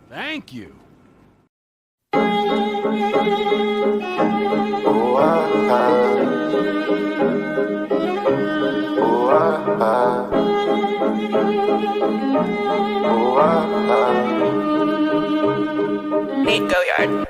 Thank you. Need go yard.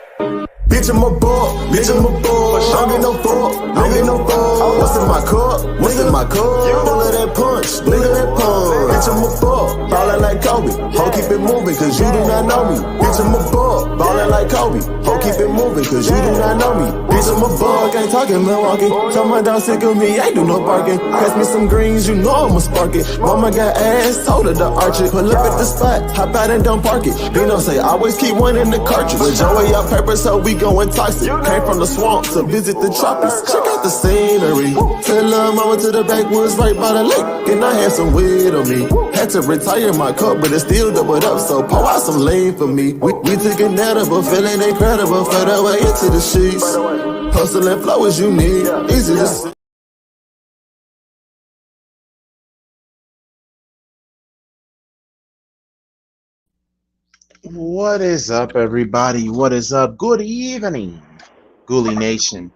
Bitch, I'm a ball, bitch, I'm a ball. Don't get no ball, don't get no ball. What's in my cup? What's in my cup? Full of that punch, nigga, that punch. Bitch, I'm a ball, ballin' like Kobe. Ho, keep it moving, cause you do not know me. Bitch, I'm a ball, ballin' like Kobe. Ho, keep it moving, cause you do not know me. Bitch, I'm a ball, can't talk in Milwaukee. Tell my dog sick of me, ain't do no barking. Pass me some greens, you know I'ma spark it. Mama got ass, told her to arch it. Pull up at the spot, hop out and don't park it. Dino say, always keep one in the cartridge. With Joey out paper, so we going toxic. Came from the swamp to visit the tropics. Check out the scenery. Tell her mama to the backwoods right by the lake. And I had some weed on me. Had to retire my cup, but it still doubled up. So pour out some lean for me. We took an edible, feeling incredible. Fed our way into the sheets. Hustle and flow as you need. Easy to see. What is up, everybody? What is up? Good evening, Ghoulie Nation.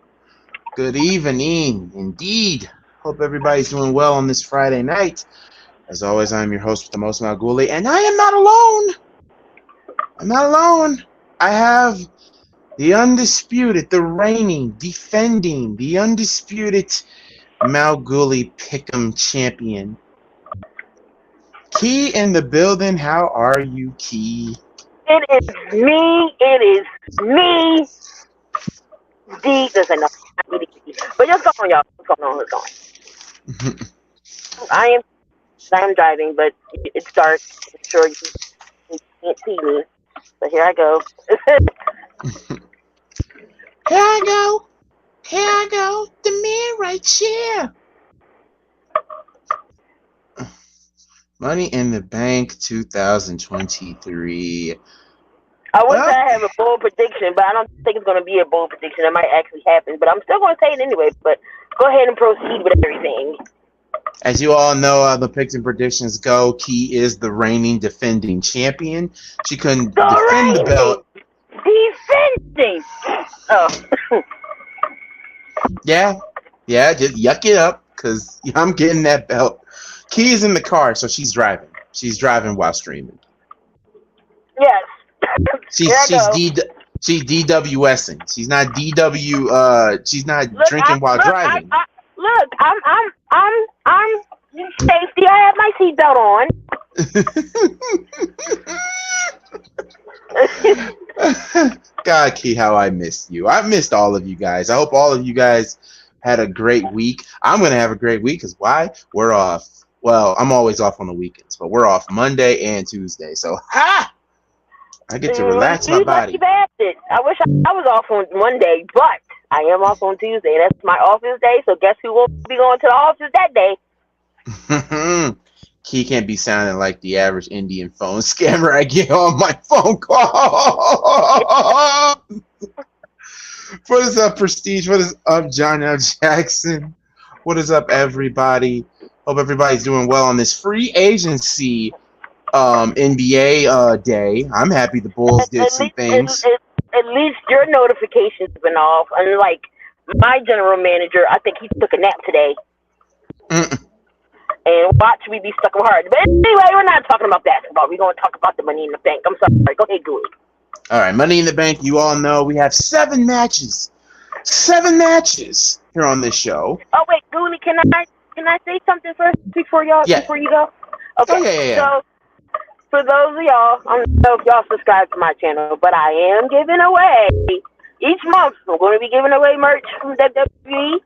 Good evening, indeed. Hope everybody's doing well on this Friday night. As always, I'm your host with the most amount, Ghoulie, and I am not alone. I'm not alone. I have the undisputed, the reigning, defending, the undisputed Mount Ghoulie Pick'em champion, Key in the building. How are you, Key? It is me. It is me. Listen, no, but just go on, y'all. What's going on? What's going on? I am driving, but it's dark. I'm sure you can't see me. So here I go. Here I go. Here I go. The man right here. Money in the Bank 2023. I wish I have a bold prediction, but I don't think it's going to be a bold prediction. It might actually happen, but I'm still going to say it anyway. But go ahead and proceed with everything. As you all know, the picks and predictions go. Key is the reigning defending champion. She couldn't defend the belt. Defending. Oh. Yeah, just yuck it up, because I'm getting that belt. Key is in the car, so she's driving. She's driving while streaming. Yes. She's DWSing. She's not DW. She's not drinking while driving. I'm safety. I have my seatbelt on. God, Key, how I missed you. I missed all of you guys. I hope all of you guys had a great week. I'm gonna have a great week, because why? We're off. Well, I'm always off on the weekends, but we're off Monday and Tuesday. So, I get to relax my body. I wish I was off on Monday, but I am off on Tuesday. That's my office day, so guess who won't be going to the office that day? Key can't be sounding like the average Indian phone scammer I get on my phone call. What is up, Prestige? What is up, John L. Jackson? What is up, everybody? Hope everybody's doing well on this free agency NBA day. I'm happy the Bulls did some things. At least your notifications have been off. Unlike my general manager, I think he took a nap today. And watch me be stuck hard. But anyway, we're not talking about basketball. We're going to talk about the Money in the Bank. I'm sorry. Go ahead, Ghoulie. All right, Money in the Bank. You all know we have 7 matches. 7 matches here on this show. Oh wait, Ghoulie, can I say something first before you go? Okay. Oh, yeah. So for those of y'all, I don't know if y'all subscribe to my channel, but I am giving away each month. I'm going to be giving away merch from WWE.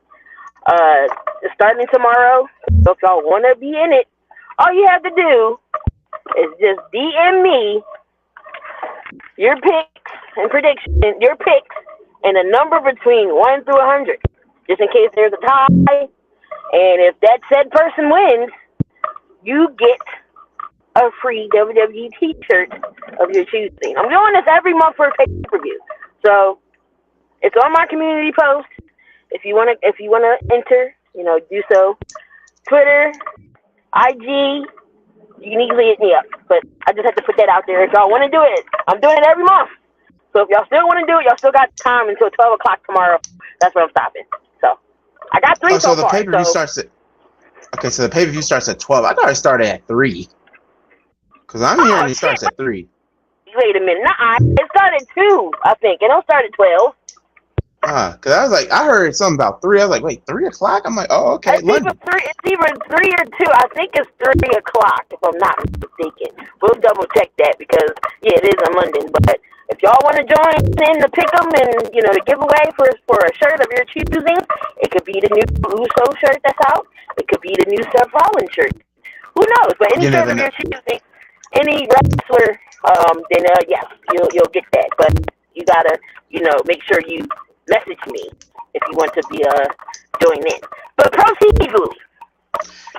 Starting tomorrow. So if y'all want to be in it, all you have to do is just DM me your picks and predictions, your picks, and a number between 1 through 100, just in case there's a tie. And if that said person wins, you get a free WWE t-shirt of your choosing. I'm doing this every month for a pay-per-view, so it's on my community post. If you wanna enter, do so. Twitter, IG, you can easily hit me up. But I just had to put that out there. If y'all want to do it, I'm doing it every month. So if y'all still want to do it, y'all still got time until 12 o'clock tomorrow. That's when I'm stopping. So I got 3 so the far. pay-per-view starts at... Okay, so the pay-per-view starts at 12. I thought it started at 3. Because I'm hearing it starts at 3. Wait a minute. Nah, it started at 2, I think. It don't start at 12. Because I was like, I heard something about 3. I was like, wait, 3 o'clock? I'm like, oh, okay. It's either 3 or 2. I think it's 3 o'clock, if I'm not mistaken. We'll double check that because, yeah, it is in London. But if y'all want to join in the pick'em and, you know, the giveaway for a shirt of your choosing, it could be the new Uso shirt that's out. It could be the new Seth Rollins shirt. Who knows? But any shirt of your choosing, any wrestler, then, yes, you'll get that. But you got to, you know, make sure you message me if you want to be join in. But proceed, Julie.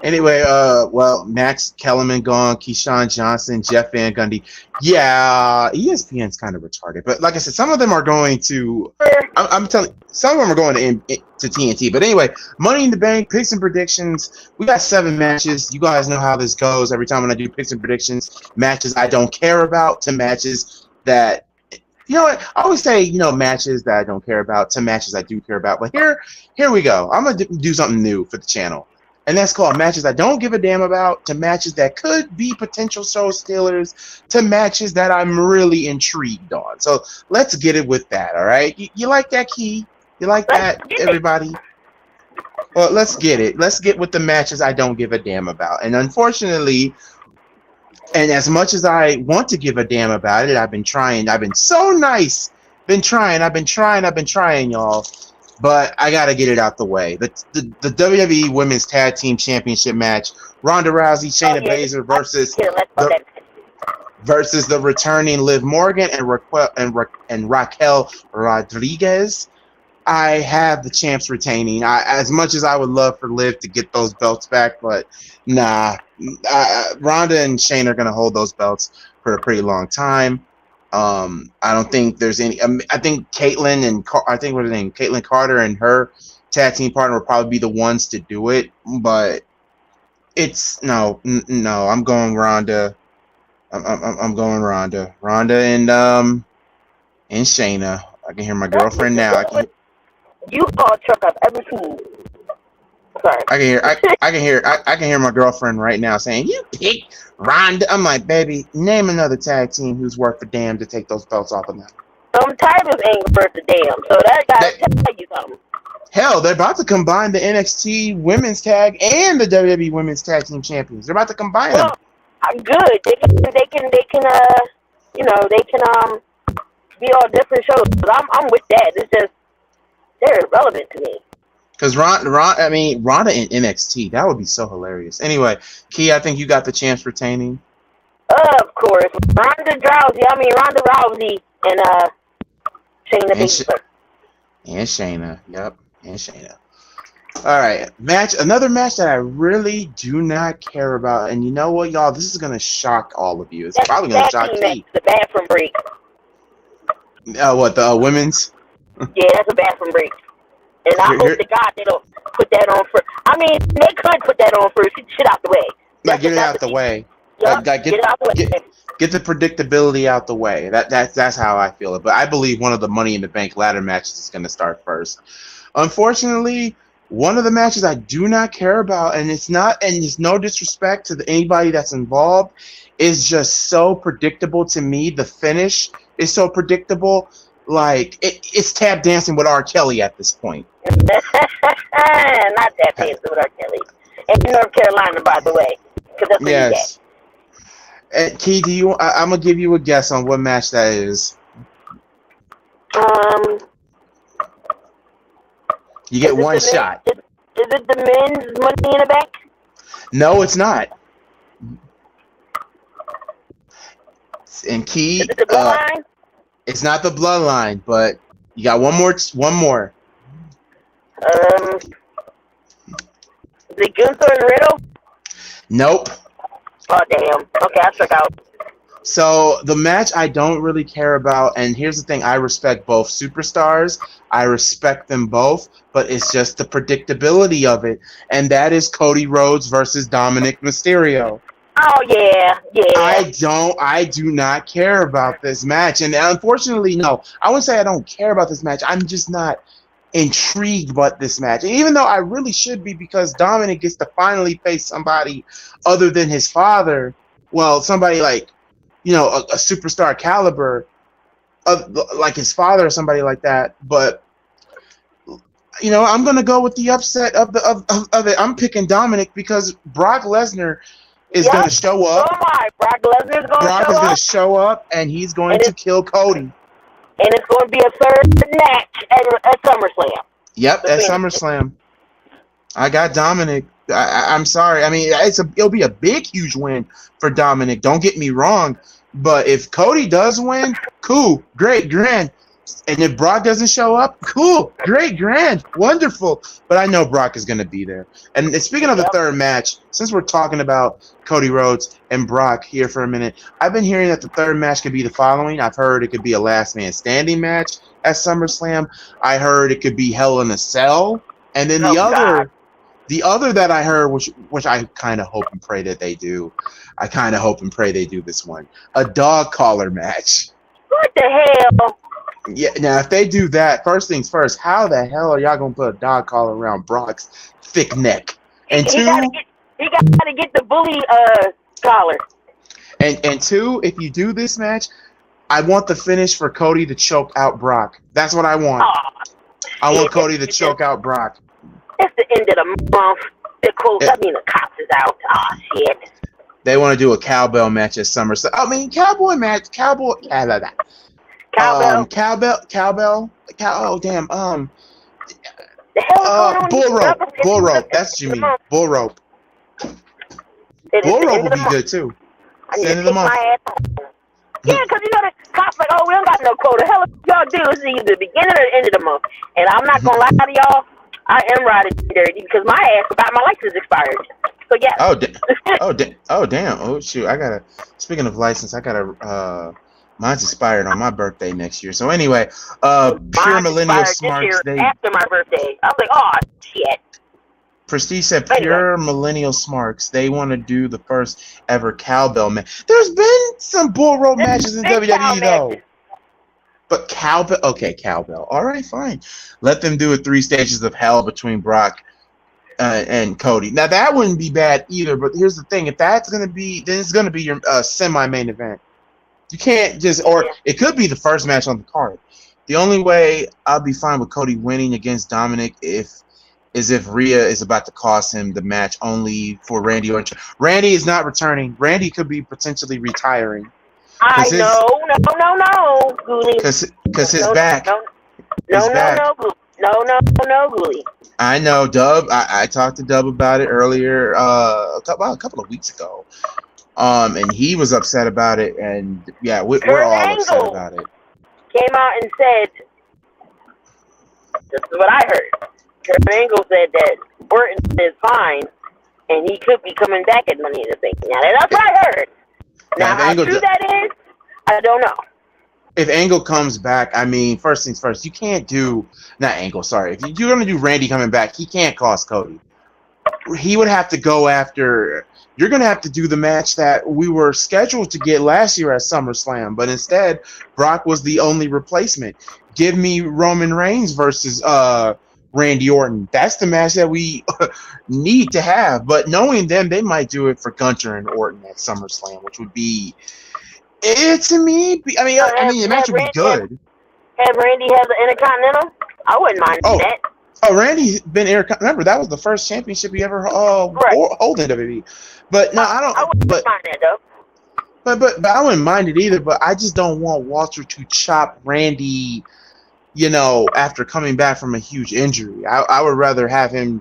Anyway, well, Max Kellerman gone, Keyshawn Johnson, Jeff Van Gundy. Yeah, ESPN's kind of retarded. But like I said, some of them are going to. I'm telling you, some of them are going to TNT. But anyway, Money in the Bank, picks and predictions. We got 7 matches. You guys know how this goes. Every time when I do picks and predictions, matches I don't care about to matches that. You know what? I always say, you know, matches that I don't care about to matches I do care about. But here we go. I'm going to do something new for the channel. And that's called matches I don't give a damn about to matches that could be potential show stealers to matches that I'm really intrigued on. So let's get it with that, all right? You like that, Key? You like that, everybody? Well, let's get it. Let's get with the matches I don't give a damn about. And unfortunately... And as much as I want to give a damn about it, I've been trying. I've been so nice. I've been trying, y'all. But I got to get it out the way. The WWE Women's Tag Team Championship match, Ronda Rousey, Shayna Baszler versus the returning Liv Morgan and Raquel Rodriguez. I have the champs retaining. As much as I would love for Liv to get those belts back, but nah. Ronda and Shane are going to hold those belts for a pretty long time. I don't think there's any. I think Caitlyn and Caitlyn Carter and her tag team partner will probably be the ones to do it. But it's no. I'm going Ronda. I'm going Ronda. Ronda and Shayna. I can hear my girlfriend now. You are a truck I've ever seen. Sorry. I can hear my girlfriend right now saying, "You picked Ronda." I'm like, baby, name another tag team who's worth a damn to take those belts off of them. Some titles ain't worth a damn, so that gotta tell you something. Hell, they're about to combine the NXT Women's Tag and the WWE Women's Tag Team Champions. They're about to combine them. I'm good. They can be all different shows. But I'm with that. It's just they're irrelevant to me. Because Ronda in NXT, that would be so hilarious. Anyway, Key, I think you got the champs retaining. Of course, Ronda Rousey and Shayna Baszler. And Shayna, yep, and Shayna. All right, another match that I really do not care about, and you know what, y'all? This is gonna shock all of you. It's probably gonna shock Key. The bathroom break. What, the women's? Yeah, that's a bathroom break. And I hope to God they don't put that on first. I mean, they could put that on first. Get shit out the way. Like, get it out the way. Yep, get it out the way. Get the predictability out the way. That's how I feel it. But I believe one of the Money in the Bank ladder matches is going to start first. Unfortunately, one of the matches I do not care about, and it's no disrespect to anybody that's involved, is just so predictable to me. The finish is so predictable. Like, it's tap dancing with R. Kelly at this point. Not tap dancing with R. Kelly. And North Carolina, by the way. Because that's where yes. And Key, I'm going to give you a guess on what match that is. You get one shot. Is it the men's Money in the Bank? No, it's not. And Key, is it the Bloodline? It's not the Bloodline, but you got one more. Is it Gunther and Riddle? Nope. Oh, damn. Okay, I struck out. So the match I don't really care about, and here's the thing, I respect both superstars. I respect them both, but it's just the predictability of it, and that is Cody Rhodes versus Dominic Mysterio. Oh yeah. I do not care about this match, and unfortunately, no, I wouldn't say I don't care about this match. I'm just not intrigued about this match, and even though I really should be, because Dominic gets to finally face somebody other than his father. Well, somebody like, a superstar caliber of like his father or somebody like that. But I'm gonna go with the upset of it. I'm picking Dominic because Brock Lesnar is going to show up. Oh my! Brock Lesnar's going to show up. Brock is going to show up, and he's going to kill Cody. And it's going to be a third match at SummerSlam. Yep, at SummerSlam. I got Dominic. I'm sorry. I mean, it'll be a big, huge win for Dominic. Don't get me wrong. But if Cody does win, cool, great, grand. And if Brock doesn't show up, cool, great, grand, wonderful. But I know Brock is going to be there. And speaking of the third match, since we're talking about Cody Rhodes and Brock here for a minute, I've been hearing that the third match could be the following. I've heard it could be a last man standing match at SummerSlam. I heard it could be Hell in a Cell. And then the other that I heard, which I kind of hope and pray that they do, I kind of hope and pray they do this one, a dog collar match. What the hell? Yeah, now if they do that, first things first, how the hell are y'all gonna put a dog collar around Brock's thick neck? And he gotta get the bully collar. And two, if you do this match, I want the finish for Cody to choke out Brock. That's what I want. I want Cody to choke out Brock. It's the end of the month. The cops is out. Oh shit. They want to do a cowbell match at SummerSlam. I mean, cowboy match, cowbell. Oh damn. Bull rope. That's what you mean. Bull rope. Bull rope would be good too. I need to take my ass home. Yeah, because the cops like, oh, we don't got no quota. Hell, y'all do is either the beginning or the end of the month. And I'm not gonna lie to y'all, I am riding dirty because my ass forgot my license expired. So yeah. Oh damn. Oh shoot. Speaking of license, I gotta mine's expired on my birthday next year. So anyway, Pure Millennial Smarts. After my birthday, I was like, oh shit. Prestige said Pure Millennial Smarts. They want to do the first ever cowbell match. There's been some bull rope matches in WWE though. But cowbell, okay, cowbell. All right, fine. Let them do it 3 stages of hell between Brock and Cody. Now that wouldn't be bad either. But here's the thing: if that's gonna be, then it's gonna be your semi-main event. You can't just, or it could be the first match on the card. The only way I'll be fine with Cody winning against Dominic is if Rhea is about to cost him the match only for Randy Orton. Randy is not returning. Randy could be potentially retiring. No, Ghoulie. Because his back. No, Ghoulie. I know, Dub. I talked to Dub about it earlier, a couple of weeks ago. And he was upset about it, and yeah, we're all upset about it. Came out and said, this is what I heard. Kurt Angle said that Orton is fine, and he could be coming back at Money in the Bank. Now that's what I heard. Now how true that is, I don't know. If Angle comes back, I mean, first things first, you can't do, not Angle, sorry. If you're going to do Randy coming back, he can't cost Cody. He would have to go after, you're going to have to do the match that we were scheduled to get last year at SummerSlam, but instead, Brock was the only replacement. Give me Roman Reigns versus Randy Orton. That's the match that we need to have, but knowing them, they might do it for Gunter and Orton at SummerSlam, which would be, to me, I mean, the match would be good. Have Randy have the Intercontinental? I wouldn't mind that. Oh, Randy's been Intercontinental. Remember, that was the first championship he ever hold in WWE. But no, I don't. I wouldn't mind that though. But I wouldn't mind it either. But I just don't want Walter to chop Randy, after coming back from a huge injury. I would rather have him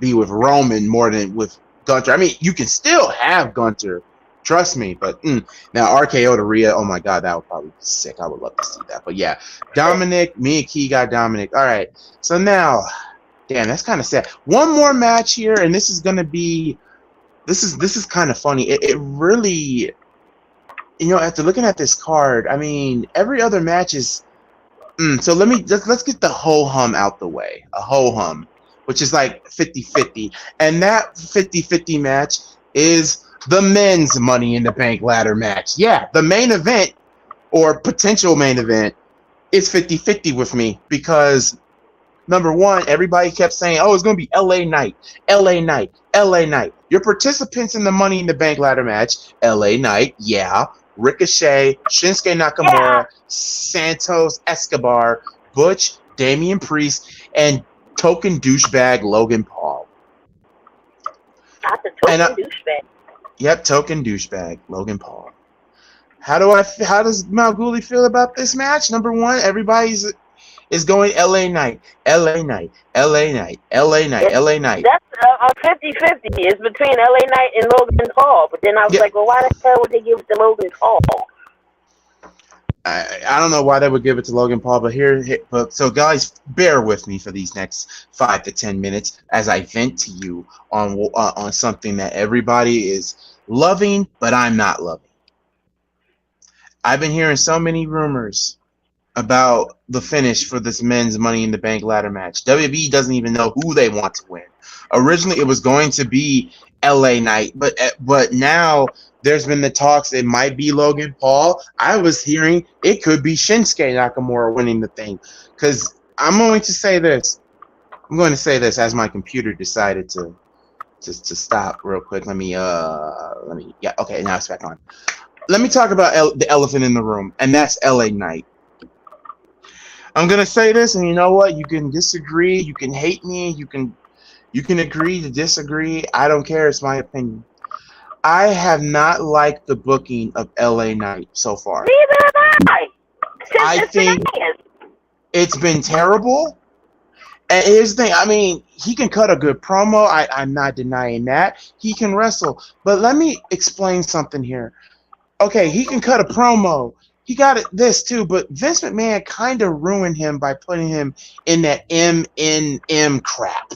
be with Roman more than with Gunter. I mean, you can still have Gunter. Trust me, but now RKO to Rhea, oh my God, that would probably be sick. I would love to see that. But yeah, Dominic, me and Key got Dominic. All right, so now, damn, that's kind of sad. One more match here, and this is gonna be, this is kind of funny. It really, after looking at this card, I mean, every other match is. So let's get the ho hum out the way. A ho hum, which is like 50-50, and that 50-50 match is the men's Money in the Bank ladder match. Yeah, the main event or potential main event is 50-50 with me because number one, everybody kept saying, oh, it's going to be LA Knight, LA Knight, LA Knight. Your participants in the Money in the Bank ladder match, LA Knight, yeah, Ricochet, Shinsuke Nakamura, Santos Escobar, Butch, Damian Priest, and token douchebag Logan Paul. Not the token douchebag. Yep, token douchebag Logan Paul. How does Malguli feel about this match? Number one, everybody's is going LA Knight, LA Knight, LA Knight, LA Knight, LA Knight. That's 50-50. It's between LA Knight and Logan Paul. But then I was like, well, why the hell would they give it to Logan Paul? I don't know why they would give it to Logan Paul, but so guys, bear with me for these next 5 to 10 minutes as I vent to you on something that everybody is loving, but I'm not loving. I've been hearing so many rumors about the finish for this men's Money in the Bank ladder match. WWE doesn't even know who they want to win. Originally, it was going to be LA Knight, but now there's been the talks it might be Logan Paul. I was hearing it could be Shinsuke Nakamura winning the thing. Because I'm going to say this. I'm going to say this as my computer decided to stop real quick. Yeah, okay, now it's back on. Let me talk about the elephant in the room, and that's LA Knight. I'm gonna say this, and you know what? You can disagree, you can hate me, you can agree to disagree. I don't care. It's my opinion. I have not liked the booking of LA Knight so far. Neither have I. I think it's been terrible. And here's the thing. I mean, he can cut a good promo. I'm not denying that. He can wrestle. But let me explain something here. Okay, he can cut a promo. He got this too, but Vince McMahon kind of ruined him by putting him in that MNM crap.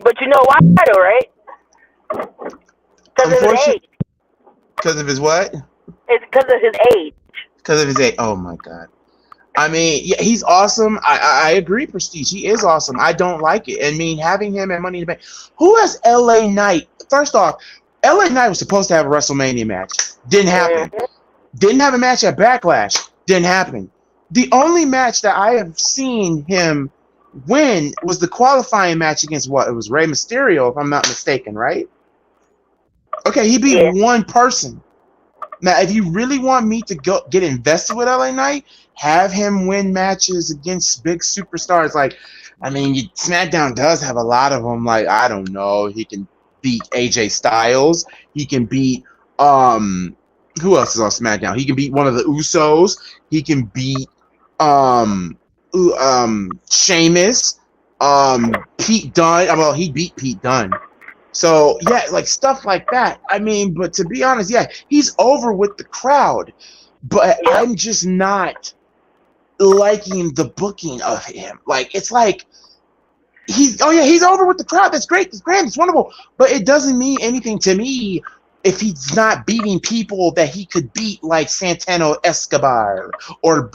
But you know why, though, right? Because of his age. Because of his what? It's because of his age. Because of his age. Oh my God. I mean, yeah, he's awesome. I agree, Prestige. He is awesome. I don't like it. I mean, having him at Money in the Bank. Who has LA Knight? First off, LA Knight was supposed to have a WrestleMania match. Didn't happen. Mm-hmm. Didn't have a match at Backlash. Didn't happen. The only match that I have seen him win was the qualifying match against what? It was Rey Mysterio, if I'm not mistaken, right? Okay, he beat one person. Now, if you really want me to get invested with LA Knight, have him win matches against big superstars. Like, I mean, SmackDown does have a lot of them. Like, I don't know. He can beat AJ Styles. He can beat who else is on SmackDown? He can beat one of the Usos. He can beat Sheamus. Pete Dunne. Well, he beat Pete Dunne. So yeah, like stuff like that. I mean, but to be honest, yeah, he's over with the crowd. But I'm just not liking the booking of him. Like it's like he's over with the crowd. That's great. That's grand. It's wonderful. But it doesn't mean anything to me if he's not beating people that he could beat, like Santana Escobar or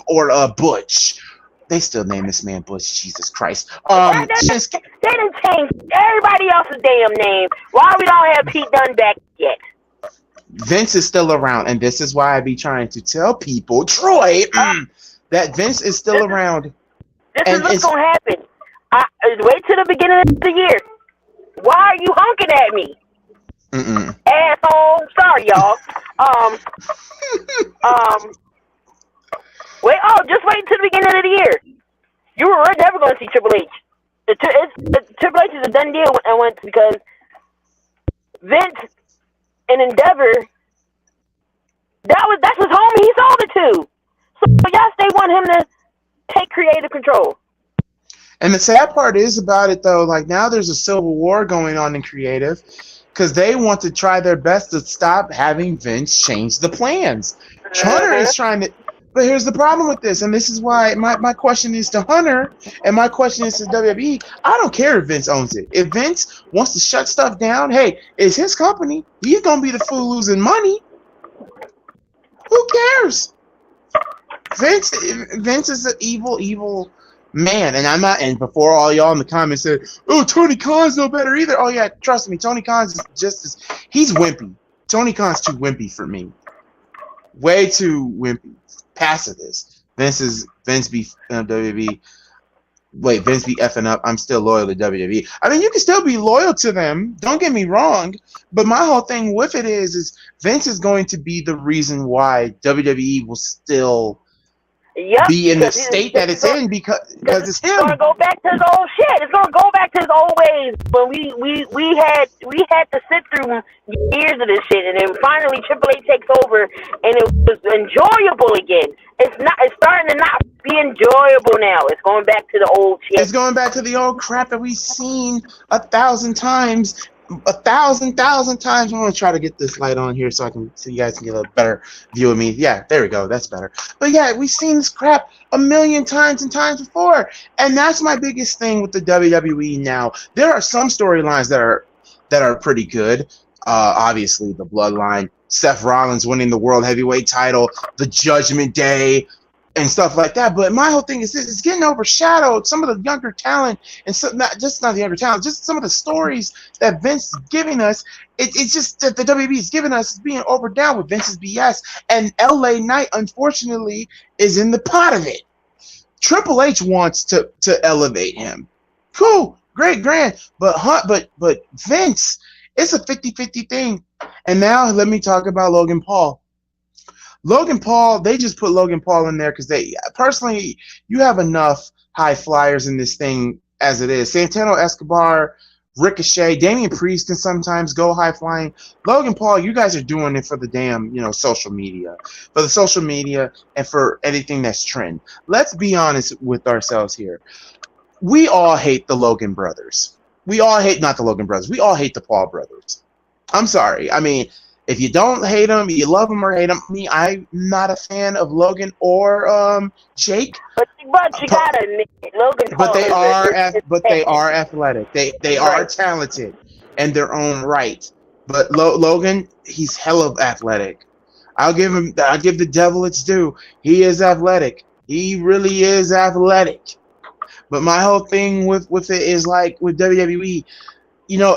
Butch. They still name this man Butch. Jesus Christ. They didn't change everybody else's damn name. Why we don't have Pete Dunne back yet? Vince is still around, and this is why I be trying to tell people, Troy, that Vince is still around. This is what's gonna happen. Wait till the beginning of the year. Why are you honking at me? Asshole. Sorry, y'all. Just wait until the beginning of the year. You were never going to see Triple H. Triple H is a done deal because Vince and Endeavor, that's his homie. He sold it to. So yes, they want him to take creative control. And the sad part is about it, though, like now there's a civil war going on in creative because they want to try their best to stop having Vince change the plans. Hunter is trying to. But here's the problem with this, and this is why my question is to Hunter, and my question is to WWE. I don't care if Vince owns it. If Vince wants to shut stuff down, hey, it's his company. He's going to be the fool losing money. Who cares? Vince is an evil man, and I'm not. And before all y'all in the comments said, "Oh, Tony Khan's no better either." Oh yeah, trust me, Tony Khan's is just as he's wimpy. Tony Khan's too wimpy for me. Way too wimpy. Passive this. Vince be WWE. Wait, Vince be effing up. I'm still loyal to WWE. I mean, you can still be loyal to them. Don't get me wrong. But my whole thing with it is Vince is going to be the reason why WWE will still be in the state that it's in because it's him. It's gonna go back to his old shit. It's gonna go back to his old ways. But we had to sit through years of this shit, and then finally Triple H takes over, and it was enjoyable again. It's starting to not be enjoyable now. It's going back to the old shit. It's going back to the old crap that we've seen 1,000 times. 1,000 times. I'm gonna try to get this light on here so you guys can get a better view of me. Yeah, there we go. That's better. But yeah, we've seen this crap 1,000,000 times and times before, and that's my biggest thing with the WWE now. There are some storylines that are pretty good. Obviously, the Bloodline, Seth Rollins winning the World Heavyweight title, the Judgment Day, and stuff like that. But my whole thing is this: it's getting overshadowed. Some of the younger talent, and not the younger talent, just some of the stories that Vince is giving us. It's just that the WWE is giving us is being overdone with Vince's BS. And LA Knight, unfortunately, is in the pot of it. Triple H wants to elevate him. Cool, great, grand. But Vince, it's a 50-50 thing. And now let me talk about Logan Paul. Logan Paul, they just put Logan Paul in there because personally, you have enough high flyers in this thing as it is. Santana Escobar, Ricochet, Damian Priest can sometimes go high flying. Logan Paul, you guys are doing it for the damn, social media. For the social media and for anything that's trend. Let's be honest with ourselves here. We all hate the Logan brothers. We all hate, not the Logan brothers, we all hate the Paul brothers. I'm sorry. I mean, if you don't hate them, you love them or hate them. Me, I'm not a fan of Logan or Jake. But you gotta admit, Logan Paul. But they are athletic. They are talented in their own right. But Logan, he's hella athletic. I'll give the devil its due. He is athletic. He really is athletic. But my whole thing with it is like with WWE.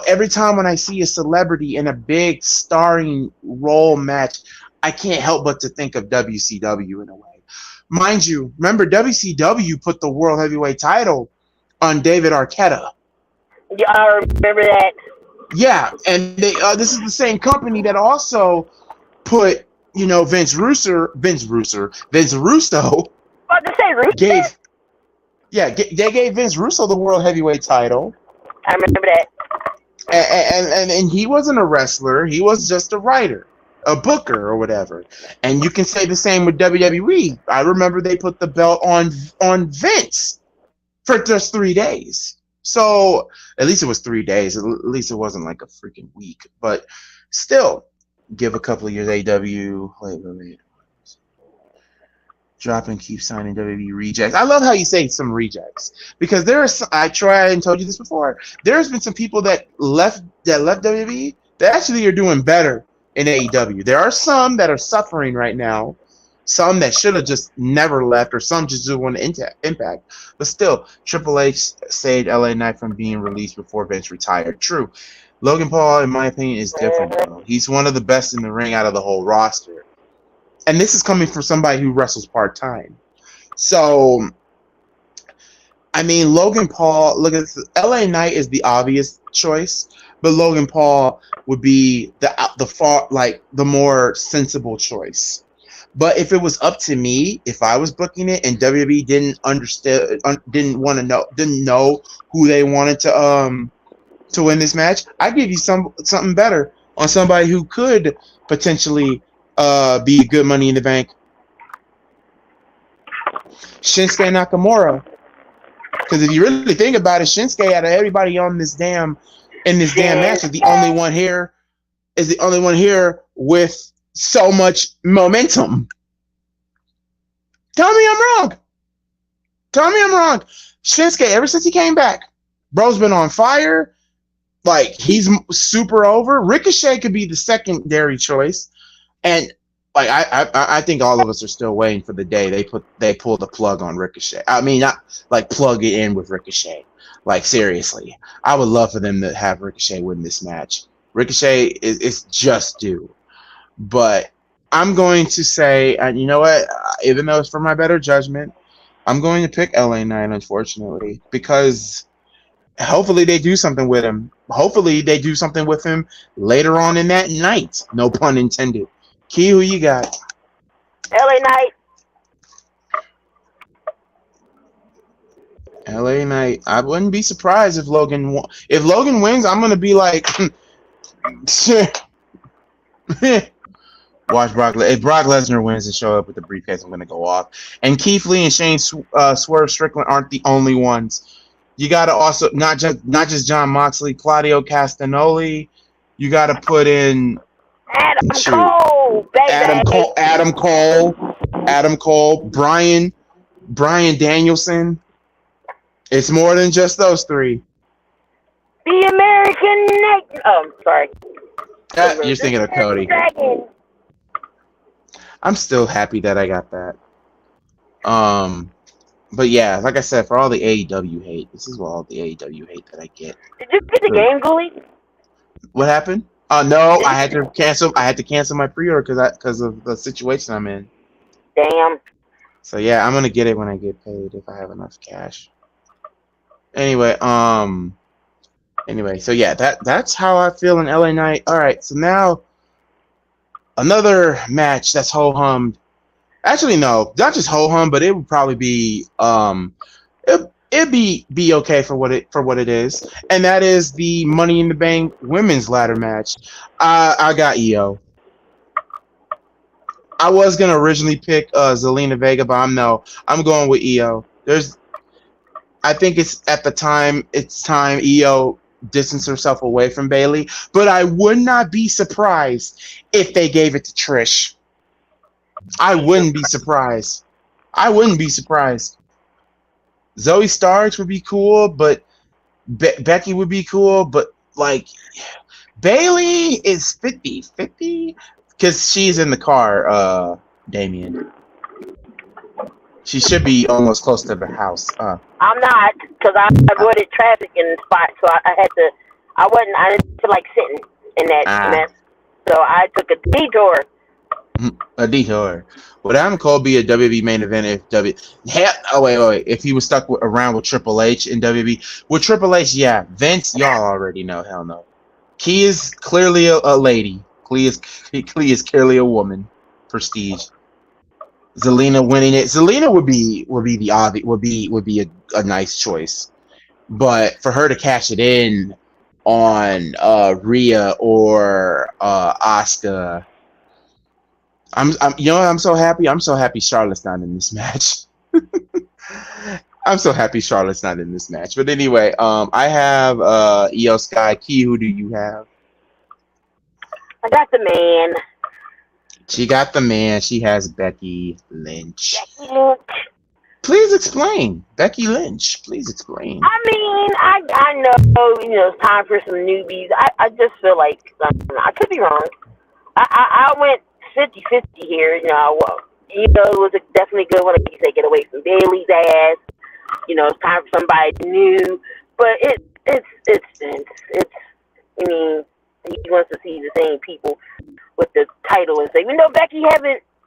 Every time when I see a celebrity in a big starring role match, I can't help but to think of WCW in a way. Mind you, remember WCW put the World Heavyweight title on David Arquette. Yeah, I remember that. Yeah, and this is the same company that also put, Vince Russo. About to say Russo? They gave Vince Russo the World Heavyweight title. I remember that. And he wasn't a wrestler. He was just a writer, a booker, or whatever. And you can say the same with WWE. I remember they put the belt on Vince for just 3 days. So at least it was 3 days. At least it wasn't like a freaking week. But still, give a couple of years. AW. Wait. Drop and keep signing WWE rejects. I love how you say some rejects because I tried and told you this before. There's been some people that left WWE that actually are doing better in AEW. There are some that are suffering right now, some that should have just never left, or some just want impact. But still, Triple H saved LA Knight from being released before Vince retired. True. Logan Paul, in my opinion, is different though. He's one of the best in the ring out of the whole roster. And this is coming from somebody who wrestles part-time. So, I mean, Logan Paul, look at this. LA Knight is the obvious choice, but Logan Paul would be the more sensible choice. But if it was up to me, if I was booking it and WWE didn't know who they wanted to win this match, I'd give you something better on somebody who could potentially be good Money in the Bank. Shinsuke Nakamura. Because if you really think about it, Shinsuke, out of everybody on this damn match, is the only one here with so much momentum. Tell me I'm wrong. Shinsuke, ever since he came back, bro's been on fire. Like, he's super over. Ricochet could be the secondary choice. And like I think all of us are still waiting for the day they pull the plug on Ricochet. I mean, not like plug it in with Ricochet. Like, seriously, I would love for them to have Ricochet win this match. Ricochet is just due. But I'm going to say, and you know what? Even though it's for my better judgment, I'm going to pick LA Knight, unfortunately, because hopefully they do something with him. Hopefully they do something with him later on in that night. No pun intended. Key, who you got? LA Knight. LA Knight. I wouldn't be surprised if Logan if Logan wins. I'm gonna be like, watch Brock. If Brock Lesnar wins and show up with the briefcase, I'm gonna go off. And Keith Lee and Shane Swerve Strickland aren't the only ones. You gotta also not just John Moxley, Claudio Castagnoli. You gotta put in Adam Cole, baby. Adam Cole, Brian Danielson. It's more than just those three. The American Night. Oh, sorry. You're thinking of Cody. I'm still happy that I got that. But yeah, like I said, for all the AEW hate, this is all the AEW hate that I get. Did you get the game, Ghoulie? What happened? No, I had to cancel. I had to cancel my pre-order because of the situation I'm in. Damn. So yeah, I'm gonna get it when I get paid if I have enough cash. Anyway, so yeah, that's how I feel in LA Knight. All right, so now another match that's ho-hummed. Actually, no, not just ho-hum, but it would probably be it'd be okay for what it is, and that is the Money in the Bank women's ladder match. I got Io. I was gonna originally pick Zelina Vega, but I'm going with Io. I think it's time Io distanced herself away from Bayley, but I would not be surprised if they gave it to Trish. I wouldn't be surprised. Zoe Starks would be cool, but Becky would be cool, but like Bayley is 50-50 because she's in the car, Damien. She should be almost close to the house. I'm not, because I avoided traffic in the spot, so I didn't feel like sitting in that mess. So I took a detour. A detour. Would Adam Cole be a WWE main event if he was stuck around with Triple H in WWE? With Triple H, yeah. Vince, y'all already know. Hell no. Key is clearly a lady. Key is clearly a woman. Prestige. Zelina winning it. Zelina would be a nice choice, but for her to cash it in on Rhea or Asuka, I'm so happy. I'm so happy Charlotte's not in this match. I'm so happy Charlotte's not in this match. But anyway, I have Io Sky. Key, who do you have? I got the man. She got the man. She has Becky Lynch. Becky Lynch. Please explain. Becky Lynch. Please explain. I mean, I know, it's time for some newbies. I just feel like, I could be wrong. I went 50-50 here. It was definitely a good one to take it away from Bayley's ass. It's time for somebody new. But it's I mean, he wants to see the same people with the title and say, Becky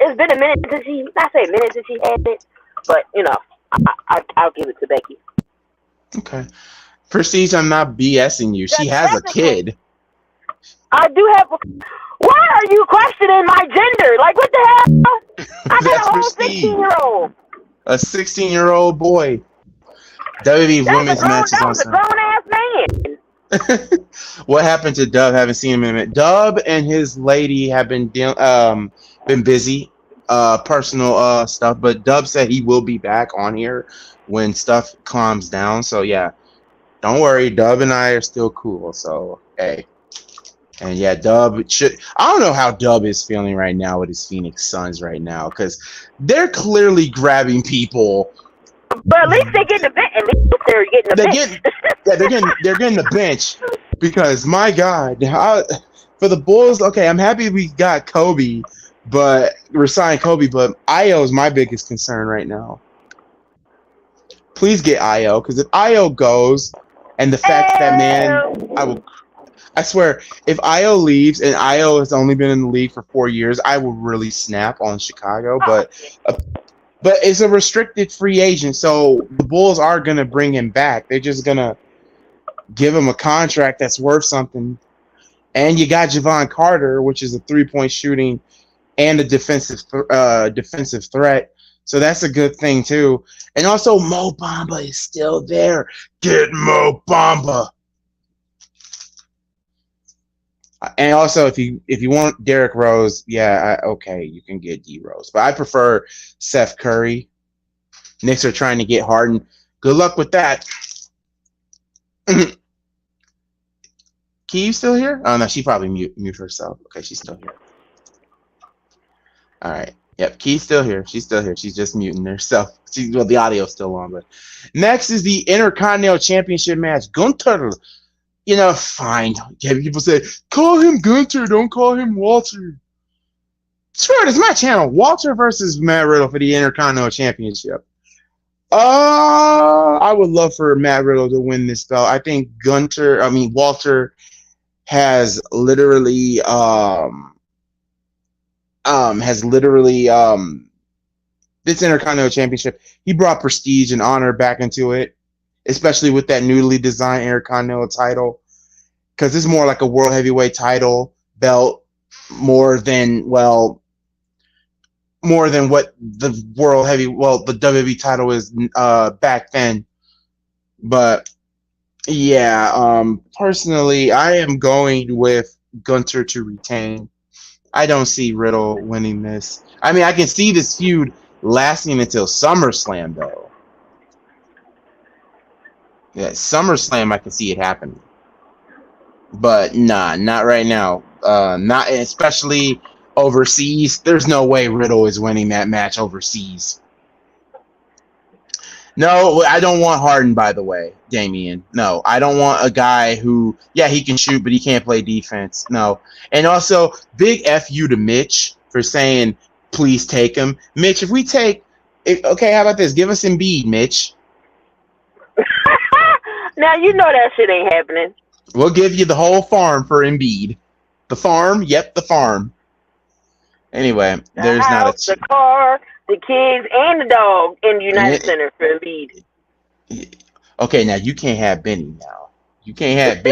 it's been a minute since she had it, but I'll give it to Becky. Okay. Prestige, I'm not BSing you. She has a kid. I do have. Why are you questioning my gender? Like, what the hell? I got a whole 16-year-old. A 16-year-old boy. WWE women's match is on Sunday. That was a grown-ass man. What happened to Dub? Haven't seen him in a minute. Dub and his lady have been busy, personal stuff. But Dub said he will be back on here when stuff calms down. So yeah, don't worry. Dub and I are still cool. So hey, and yeah, Dub should. I don't know how Dub is feeling right now with his Phoenix Suns right now because they're clearly grabbing people. But at least they get the bench. At least they're getting the bench. They're getting the bench because my God, for the Bulls. Okay, I'm happy we got Kobe, but we're signing Kobe. But Io is my biggest concern right now. Please get Io because if Io goes, and the fact that man, I swear, if Io leaves, and Io has only been in the league for 4 years, I will really snap on Chicago. But it's a restricted free agent, so the Bulls are gonna bring him back. They're just gonna give him a contract that's worth something. And you got Javon Carter, which is a 3-point shooting and a defensive threat. So that's a good thing too. And also Mo Bamba is still there. Get Mo Bamba. And also, if you want Derrick Rose, okay, you can get D Rose. But I prefer Seth Curry. Knicks are trying to get Harden. Good luck with that. Key, you still here? Oh no, she probably mute herself. Okay, she's still here. All right. Yep, Key's still here. She's still here. She's just muting herself. The audio's still on. But next is the Intercontinental Championship match. Gunther. Fine. Yeah, people say, call him Gunther, don't call him Walter. Screw it, it's my channel. Walter versus Matt Riddle for the Intercontinental Championship. I would love for Matt Riddle to win this belt. I think Walter has literally this Intercontinental Championship, he brought prestige and honor back into it, especially with that newly designed Intercontinental title, because it's more like a World Heavyweight title belt more than what the the WWE title is back then. But yeah, personally, I am going with Gunther to retain. I don't see Riddle winning this. I mean, I can see this feud lasting until SummerSlam, though. Yeah, SummerSlam, I can see it happening. But nah, not right now. Not especially overseas. There's no way Riddle is winning that match overseas. No, I don't want Harden, by the way, Damian. No, I don't want a guy who, he can shoot, but he can't play defense. No. And also, big F you to Mitch for saying, please take him. Mitch, how about this? Give us Embiid, Mitch. Now, that shit ain't happening. We'll give you the whole farm for Embiid. The farm? Yep, the farm. Anyway, there's not the car, the kids, and the dog in the United Center for Embiid. Okay, now you can't have Benny now. You said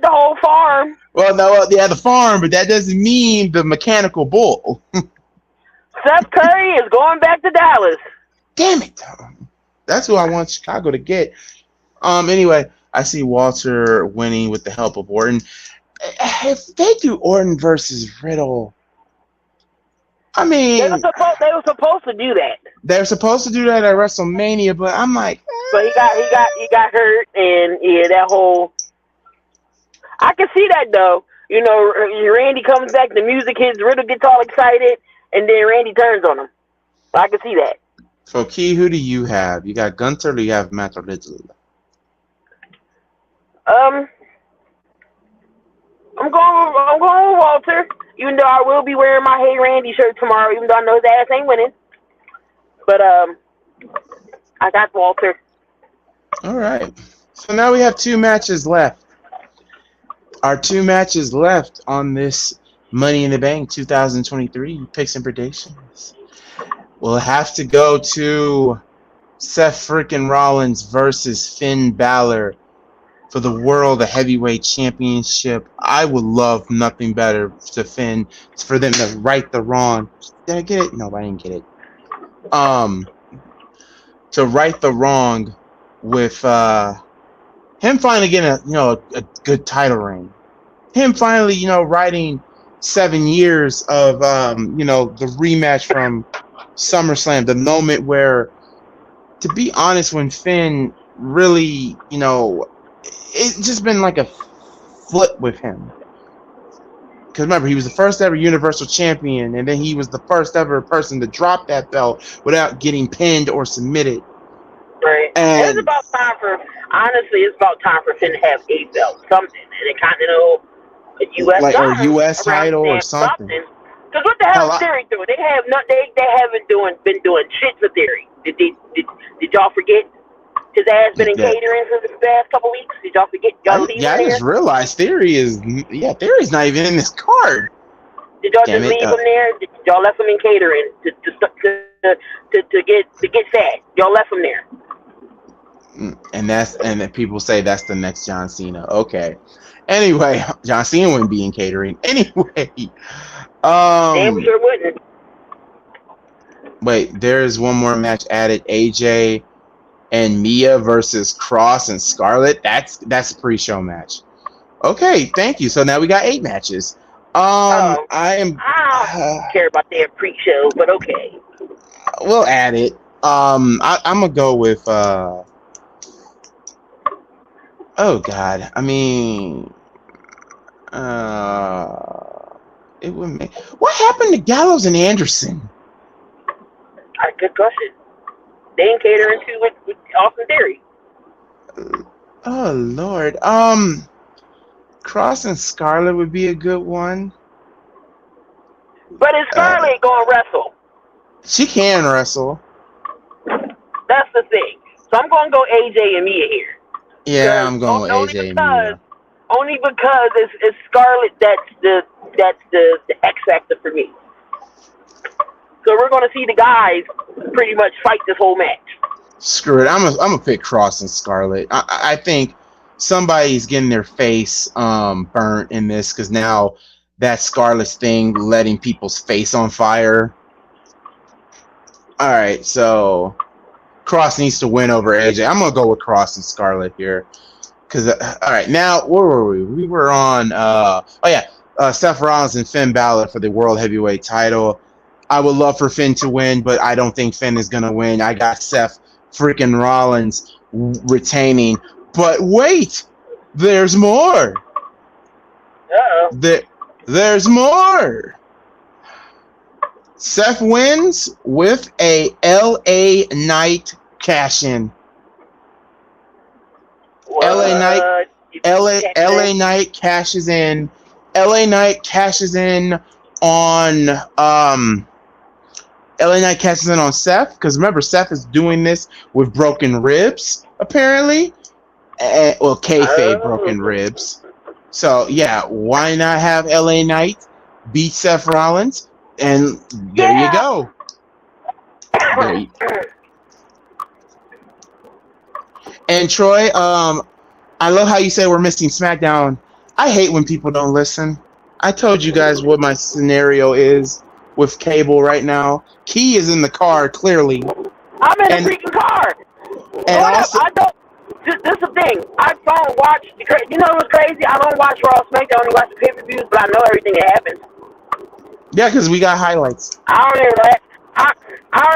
the whole farm. Well, no, the farm, but that doesn't mean the mechanical bull. Seth Curry is going back to Dallas. Damn it. That's who I want Chicago to get. Anyway, I see Walter winning with the help of Orton. If they do Orton versus Riddle, I mean, they were supposed to do that. They're supposed to do that at WrestleMania, but I'm like, but he got hurt, and that whole. I can see that though. Randy comes back, the music hits, Riddle gets all excited, and then Randy turns on him. I can see that. So, Key, who do you have? You got Gunther, or do you have Matt Riddle? I'm going with Walter, even though I will be wearing my Hey Randy shirt tomorrow, even though I know his ass ain't winning. But I got Walter. All right. So now we have 2 matches left. Our 2 matches left on this Money in the Bank 2023 picks and predictions. We'll have to go to Seth freaking Rollins versus Finn Balor for the World Heavyweight Championship. I would love nothing better for them to right the wrong. Did I get it? No, I didn't get it. To right the wrong with him finally getting a good title reign. Him finally, riding 7 years of the rematch from SummerSlam, the moment where, to be honest, when Finn really, it's just been like a flip with him. Because remember, he was the first ever Universal Champion, and then he was the first ever person to drop that belt without getting pinned or submitted. Right. And it's about time for Finn to have a belt, something, an Intercontinental, a U.S. or U.S. title or something. Because what the hell is Theory doing? They haven't been doing shit for Theory. Did y'all forget his ass been in catering for the past couple weeks? Did y'all forget? Y'all leave I him there? just realized Theory's not even in this card. Did y'all just leave him there? Did y'all left him in catering to get fat? Y'all left him there. And then people say that's the next John Cena. Okay. Anyway, John Cena wouldn't be in catering. Anyway. Damn sure wouldn't. Wait, there's one more match added. AJ and Mia versus Cross and Scarlett. That's a pre-show match. Okay, thank you. So now we got 8 matches. I don't care about their pre-show, but okay. We'll add it. I'm gonna go with oh God. I mean it would make what happened to Gallows and Anderson? Good question. They ain't catering to with Austin Theory. Oh Lord. Cross and Scarlett would be a good one. But is Scarlett gonna wrestle? She can wrestle. That's the thing. So I'm gonna go AJ and Mia here. Yeah, I'm going with AJ and Mia. Only because it's Scarlett that's the X factor for me. So we're gonna see the guys pretty much fight this whole match. Screw it. I'm gonna pick Cross and Scarlett. I think somebody's getting their face burnt in this because now that Scarlett's thing letting people's face on fire. All right, so Cross needs to win over AJ. I'm gonna go with Cross and Scarlett here. Because all right, now where were we? We were on Seth Rollins and Finn Balor for the World Heavyweight Title. I would love for Finn to win, but I don't think Finn is gonna win. I got Seth freaking Rollins retaining. But wait, there's more. There's more. Seth wins with a LA Knight cash-in. LA Knight cashes in. LA Knight cashes in on Seth, because remember Seth is doing this with broken ribs apparently. Kayfabe broken ribs. So yeah, why not have LA Knight beat Seth Rollins? And there you go. And Troy, I love how you say we're missing SmackDown. I hate when people don't listen. I told you guys what my scenario is with cable right now. Key is in the car, clearly. I'm in the freaking car. And also, I don't. This is the thing. I don't watch. You know what's crazy? I don't watch Raw, SmackDown. I only watch the pay-per-views, but I know everything that happens. Yeah, because we got highlights. I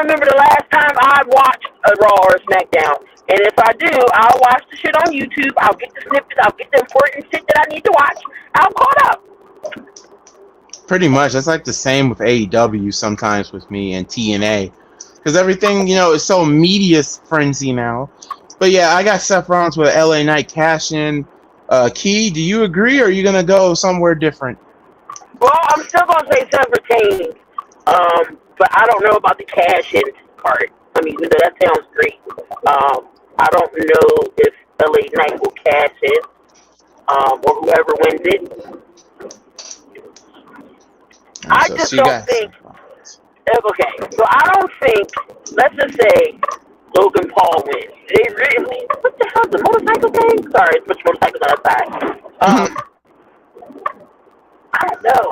remember the last time I watched a Raw or a SmackDown. And if I do, I'll watch the shit on YouTube. I'll get the snippets. I'll get the important shit that I need to watch. I'm caught up. Pretty much. That's like the same with AEW sometimes with me and TNA. Because everything, is so media frenzy now. But yeah, I got Seth Rollins with LA Knight cash-in. Key, do you agree, or are you going to go somewhere different? Well, I'm still going to say Seth retained. But I don't know about the cash-in part. I mean, that sounds great. I don't know if LA Knight will cash in, or whoever wins it. I just don't think. Okay, so I don't think. Let's just say Logan Paul wins. They really? What the hell? The motorcycle thing? Sorry, it's much motorcycles outside. I don't know.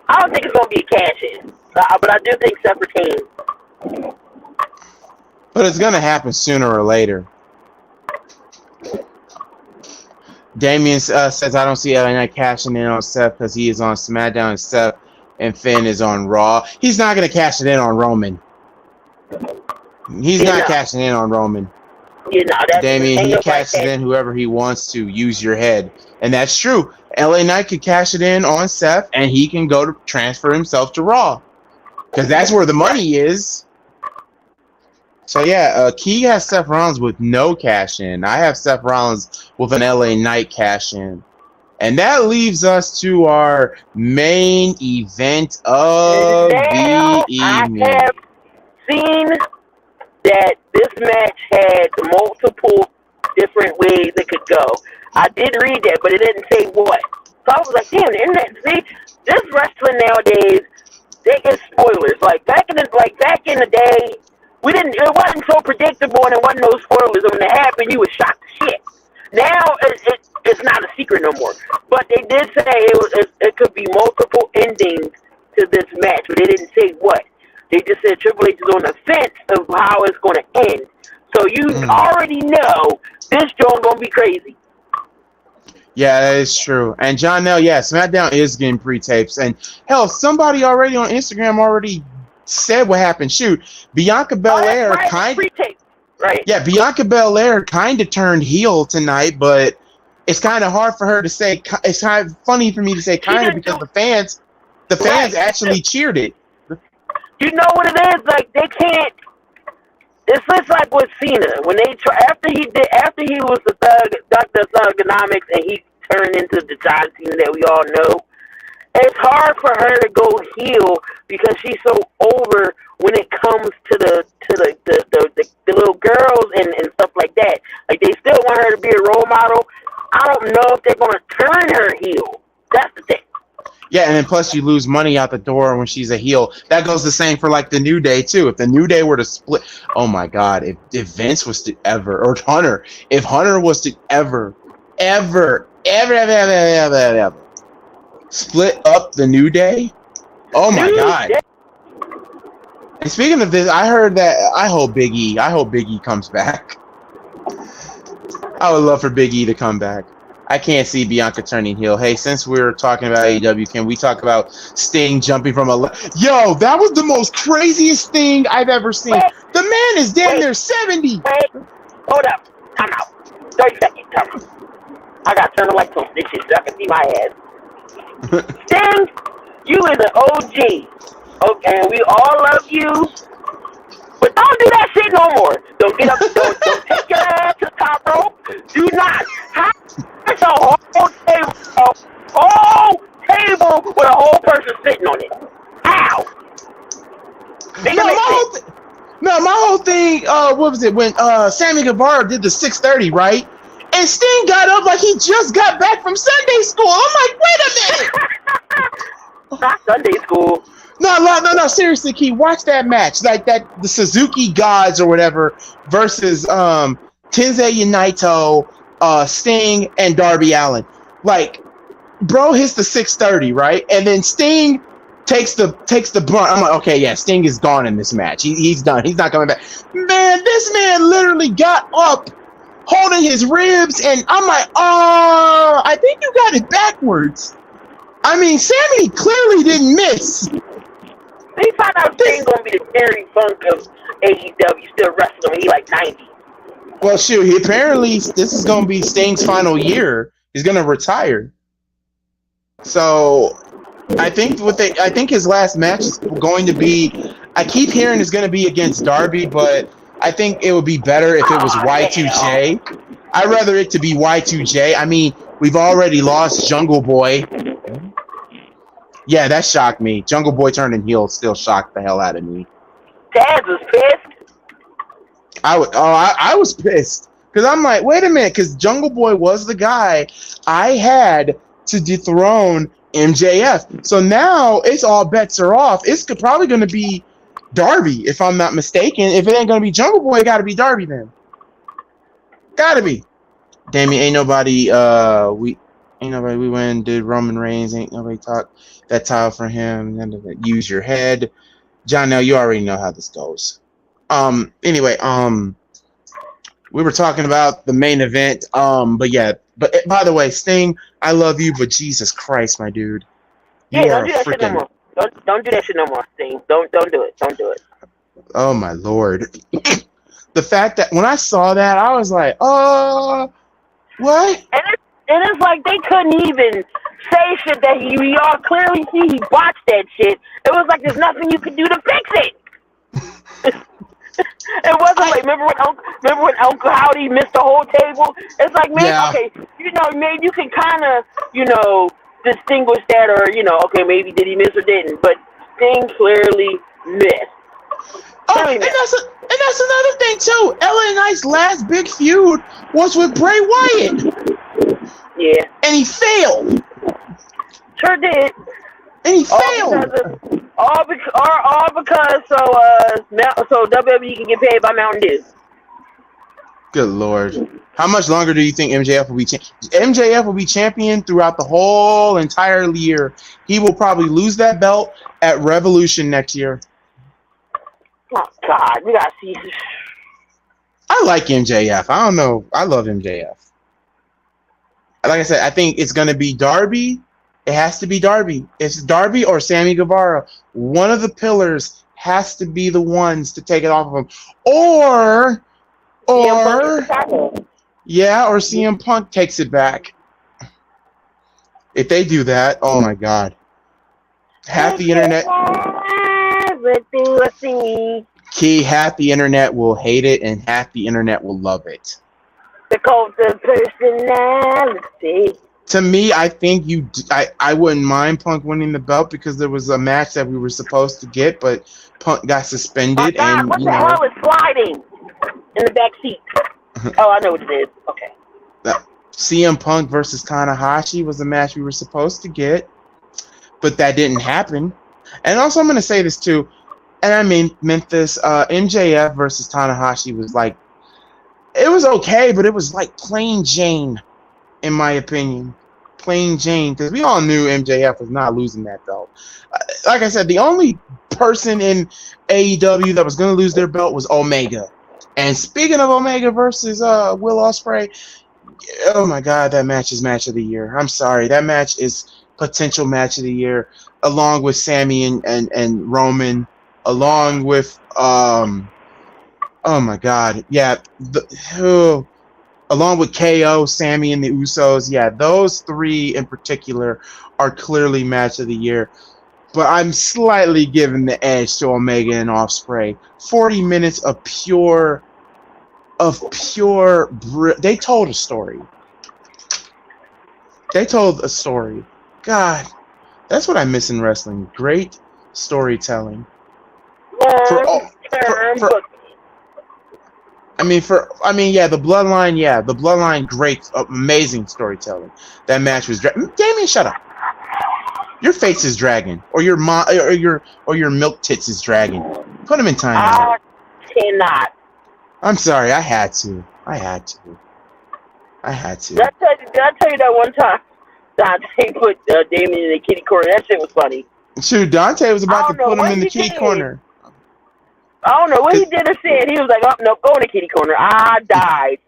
I don't think it's gonna be a cash in, but I do think Seth retains. But it's going to happen sooner or later. Damien says, I don't see LA Knight cashing in on Seth because he is on SmackDown and Seth and Finn is on Raw. He's not going to cash it in on Roman. He's not cashing in on Roman. Damien, he cashes in whoever he wants to. Use your head. And that's true. LA Knight could cash it in on Seth and he can go to transfer himself to Raw. Because that's where the money is. So yeah, Key has Seth Rollins with no cash in. I have Seth Rollins with an LA Knight cash in. And that leaves us to our main event of the evening. I have seen that this match had multiple different ways it could go. I did read that, but it didn't say what. So I was like, damn, the internet. See, this wrestling nowadays, they get spoilers. Like back in the day, it wasn't so predictable and it wasn't no spoilers. And when it happened, you was shocked to shit. Now it's not a secret no more. But they did say it could be multiple endings to this match, but they didn't say what. They just said Triple H is on the fence of how it's going to end. So you already know this joint going to be crazy. Yeah, that is true. And John Nell, yeah, SmackDown is getting pre-tapes. And hell, somebody already on Instagram already said what happened. Shoot, Bianca Belair right? Yeah, Bianca Belair kind of turned heel tonight, but it's kind of hard for her to say. It's kind of funny for me to say kind of because the fans actually cheered it. You know what it is? Like they can't. It's just like with Cena when they after he was the Dr. Thugonomics and he turned into the John Cena that we all know. It's hard for her to go heel because she's so over when it comes to the little girls and stuff like that. Like they still want her to be a role model. I don't know if they're gonna turn her heel. That's the thing. Yeah, and then plus you lose money out the door when she's a heel. That goes the same for like the New Day too. If the New Day were to split, oh my God, if Vince was to ever, or Hunter, if Hunter was to ever split up the New Day, oh my God. And speaking of this, I heard that I hope Big E comes back. I would love for Big E to come back. I can't see Bianca turning heel. Hey, since we're talking about AEW, can we talk about Sting jumping from Yo, that was the most craziest thing I've ever seen. The man is damn near 70. Wait, hold up. Time out. 30 seconds. Time out. I got to turn the lights on this shit so I can see my ass. Sting, you is an OG. Okay, and we all love you. But don't do that shit no more. Don't get up. Don't take your ass to the top rope. Do not. It's a whole table with a whole person sitting on it. How? My whole thing, what was it, when Sammy Guevara did the 630, right? And Sting got up like he just got back from Sunday school. I'm like, wait a minute. Not Sunday school. No, seriously, Key, watch that match. Like the Suzuki Gods or whatever versus Tenzei Naito, Sting, and Darby Allin. Like, bro hits the 630, right? And then Sting takes the brunt. I'm like, okay, yeah, Sting is gone in this match. He's done. He's not coming back. Man, this man literally got up holding his ribs, and I'm like, oh, I think you got it backwards. I mean, Sammy clearly didn't miss. They found out Sting's gonna be the Terry Funk of AEW, still wrestling when he like 90. Well, shoot, apparently this is gonna be Sting's final year. He's gonna retire. So I think his last match is going to be. I keep hearing it's going to be against Darby, but I think it would be better if it was Y2J. I'd rather it to be Y2J. I mean, we've already lost Jungle Boy. Yeah, that shocked me. Jungle Boy turning heel still shocked the hell out of me. Dad was pissed. I was pissed because I'm like, wait a minute, because Jungle Boy was the guy I had to dethrone MJF. So now it's all bets are off. It's probably going to be Darby, if I'm not mistaken. If it ain't going to be Jungle Boy, it got to be Darby then. Got to be. Damn it, ain't nobody. We went, did Roman Reigns. Ain't nobody talk that title for him. Use your head. John, now you already know how this goes. Anyway, we were talking about the main event. But yeah. But by the way, Sting, I love you, but Jesus Christ, my dude, you are don't do that freaking. Shit no more. Don't do that shit no more, Sting. Don't do it. Don't do it. Oh my Lord! The fact that when I saw that, I was like, oh, what? And it's like they couldn't even say shit that we all clearly see he botched that shit. It was like there's nothing you could do to fix it. It wasn't like remember when Uncle Howdy missed the whole table. It's like maybe okay, maybe you can kind of distinguish that, or okay, maybe did he miss or didn't, but Sting clearly missed. Oh, and that's another thing too. LA Knight's last big feud was with Bray Wyatt. Yeah. And he failed. Sure did. And he failed. All because so WWE can get paid by Mountain Dew. Good Lord. How much longer do you think MJF will be MJF will be champion throughout the whole entire year. He will probably lose that belt at Revolution next year. Oh God, we gotta see. I like MJF. I don't know. I love MJF. Like I said, I think it's gonna be Darby. It has to be Darby. It's Darby or Sammy Guevara. One of the pillars has to be the ones to take it off of him. Or CM Punk takes it back. If they do that, oh my God. Half the internet half the internet will hate it and half the internet will love it. The cult of personality. To me, I think I wouldn't mind Punk winning the belt because there was a match that we were supposed to get, but Punk got suspended. And what the hell is sliding in the back seat? Oh, I know what it is. Okay. CM Punk versus Tanahashi was a match we were supposed to get, but that didn't happen. And also, I'm going to say this too, and I meant this, MJF versus Tanahashi was like, it was okay, but it was like plain Jane, in my opinion. Plain Jane, because we all knew MJF was not losing that belt. Like I said, the only person in AEW that was going to lose their belt was Omega. And speaking of Omega versus Will Ospreay, oh my God, that match is match of the year. I'm sorry, that match is potential match of the year, along with Sammy and Roman, along with oh my God, yeah, along with KO, Sammy, and the Usos. Yeah, those three in particular are clearly match of the year. But I'm slightly giving the edge to Omega and Ospreay. 40 minutes of pure. They told a story. They told a story. God, that's what I miss in wrestling. Great storytelling. The Bloodline, great, amazing storytelling. That match was Damien, shut up. Your face is dragging, or your milk tits is dragging. Put him in timeout. I cannot. I'm sorry, I had to. Did I tell you that one time Dante put Damien in the kitty corner? That shit was funny. Shoot, Dante was about to put him in the kitty corner. I don't know what he did or said. He was like, "Oh no, go in the kitty corner." I died.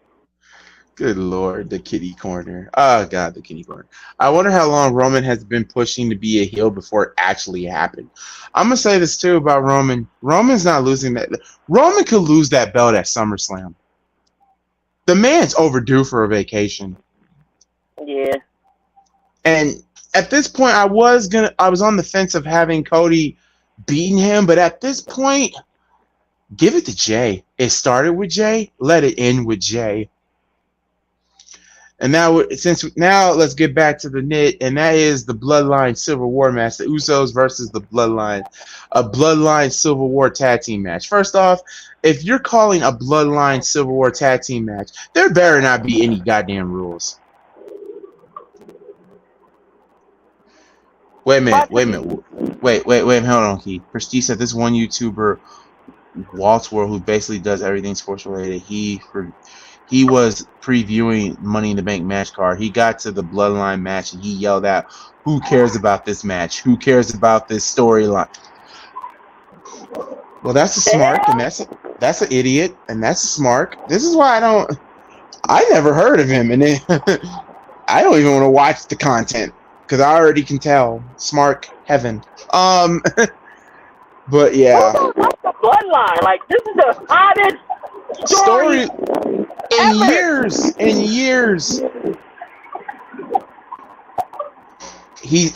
Good Lord, the kitty corner. Oh God, the kitty corner. I wonder how long Roman has been pushing to be a heel before it actually happened. I'm gonna say this too about Roman. Roman's not losing that. Roman could lose that belt at SummerSlam. The man's overdue for a vacation. Yeah. And at this point, I was on the fence of having Cody beating him, but at this point, give it to Jay. It started with Jay. Let it end with Jay. And now, let's get back to the knit, and that is the Bloodline Civil War match, the Usos versus the Bloodline, a Bloodline Civil War tag team match. First off, if you're calling a Bloodline Civil War tag team match, there better not be any goddamn rules. Wait a minute. Wait, hold on, Key. Prestige said this one YouTuber, Waltworld, who basically does everything sports related, he was previewing Money in the Bank match card. He got to the Bloodline match and he yelled out, "Who cares about this match? Who cares about this storyline?" Well, that's a smart, and that's an idiot, and that's a smart. This is why I never heard of him, and I don't even want to watch the content because I already can tell. Smart heaven. But yeah. What's the Bloodline? Like, this is the hottest story in years. He's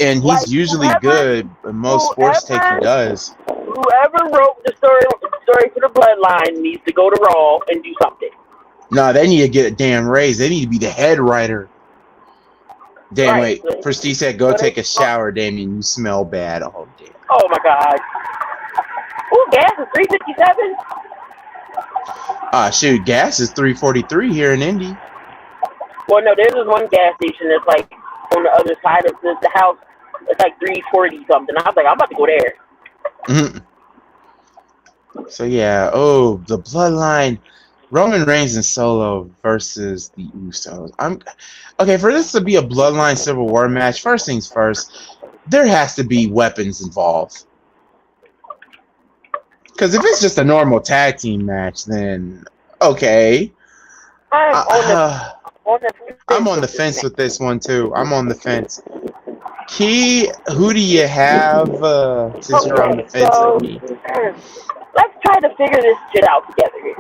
usually good, but most sports take he does. Whoever wrote the story for the Bloodline needs to go to Raw and do something. No, they need to get a damn raise. They need to be the head writer. Damn, right. Wait. Prestige said, "Go take a shower, Damien. You smell bad." Oh, damn. Oh my God. Ooh, gas is $3.57. Shoot, gas is $3.43 here in Indy. Well, no, there's this one gas station that's like on the other side of the house. It's like $3.40 something. I was like, I'm about to go there. So yeah, the Bloodline, Roman Reigns and Solo versus the Usos. Okay for this to be a Bloodline Civil War match. First things first, there has to be weapons involved. Because if it's just a normal tag team match, then okay. I'm on the fence with this one too. I'm on the fence. Key, who do you have since you're on the fence with me? Let's try to figure this shit out together here.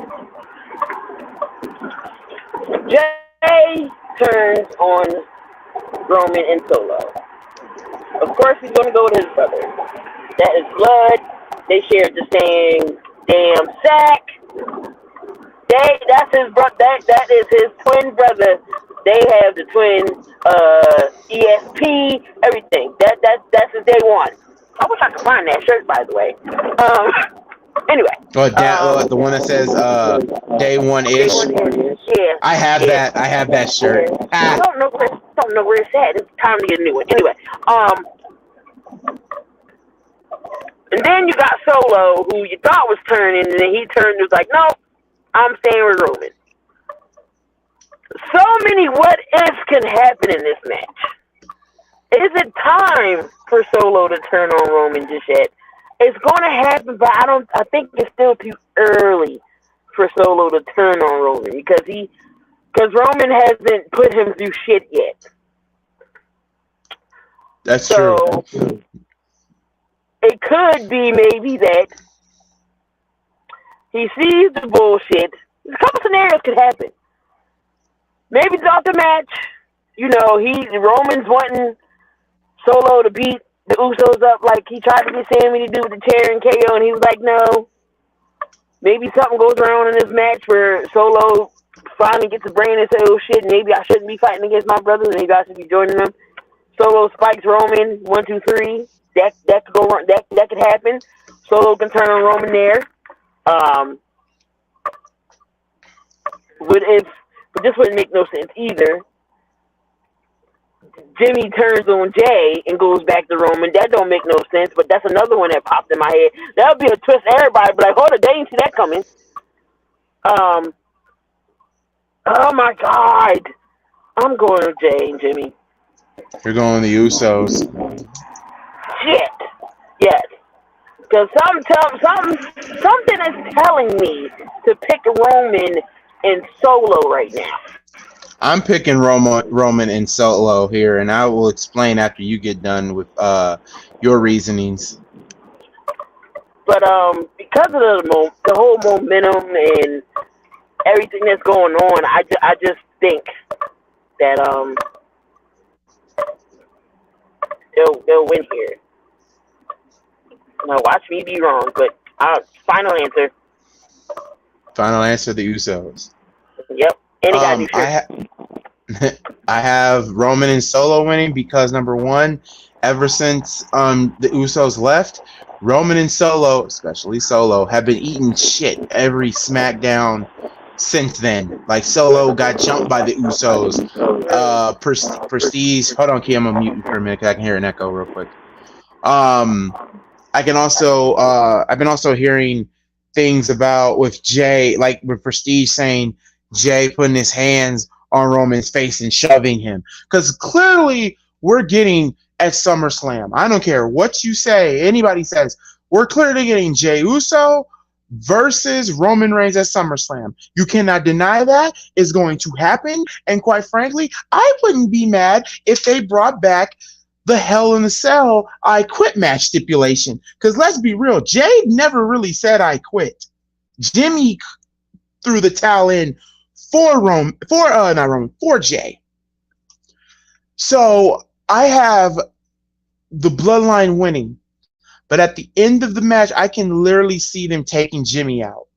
Jay turns on Roman and Solo. Of course, he's going to go with his brother. That is blood. They share the same damn sack. That's his brother. That is his twin brother. They have the twin ESP, everything. That's his day one. I wish I could find that shirt, by the way. Anyway. The one that says day one ish. Yeah. I have that shirt. I don't know where it's at. It's time to get a new one. Anyway. And then you got Solo, who you thought was turning, and then he turned and was like, no, I'm staying with Roman. So many what ifs can happen in this match. Is it time for Solo to turn on Roman just yet? It's going to happen, but I think it's still too early for Solo to turn on Roman because Roman hasn't put him through shit yet. That's true. It could be maybe that he sees the bullshit. A couple scenarios could happen. Maybe throughout the match, Roman's wanting Solo to beat the Usos up like he tried to get Sammy to do with the chair and KO, and he was like, no. Maybe something goes around in this match where Solo finally gets his brain and says, oh shit, maybe I shouldn't be fighting against my brothers, maybe I should be joining them. Solo spikes Roman, 1, 2, 3. That could go wrong. That could happen. Solo can turn on Roman there. But this wouldn't make no sense either. Jimmy turns on Jay and goes back to Roman. That don't make no sense, but that's another one that popped in my head. That would be a twist. Everybody be like, hold on, they didn't see that coming. Oh my God. I'm going with Jay and Jimmy. You're going the Usos. Shit. Yes. Because something is telling me to pick Roman and Solo right now. I'm picking Roman and Solo here, and I will explain after you get done with your reasonings. But because of the whole momentum and everything that's going on, I just think that they'll win here. Now watch me be wrong, but final answer. Final answer: the Usos. Yep. I have Roman and Solo winning because number one, ever since the Usos left, Roman and Solo, especially Solo, have been eating shit every SmackDown since then. Like Solo got jumped by the Usos. Prestige. Hold on, Key. I'm gonna mute you for a minute because I can hear an echo real quick. I've been also hearing things about with Jay, like with Prestige saying Jay putting his hands on Roman's face and shoving him. Because clearly we're getting at SummerSlam. I don't care what you say, anybody says, we're clearly getting Jey Uso versus Roman Reigns at SummerSlam. You cannot deny that is going to happen. And quite frankly, I wouldn't be mad if they brought back the Hell in a Cell I quit match stipulation. Because let's be real, Jay never really said I quit. Jimmy threw the towel in for Jay. So I have the Bloodline winning. But at the end of the match, I can literally see them taking Jimmy out.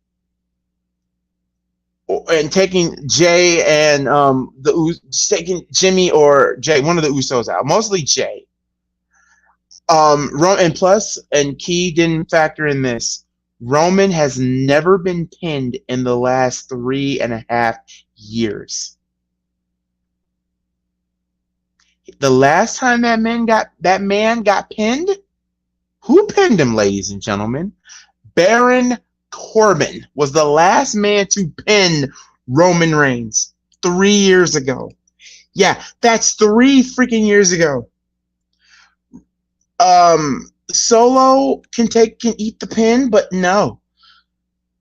And taking Jay and taking Jimmy or Jay, one of the Usos out. Mostly Jay. And plus, and Key didn't factor in this. Roman has never been pinned in the last 3.5 years. The last time that man got pinned, who pinned him, ladies and gentlemen? Baron Corbin was the last man to pin Roman Reigns 3 years ago. Yeah, that's 3 freaking years ago. Solo can eat the pin, but no.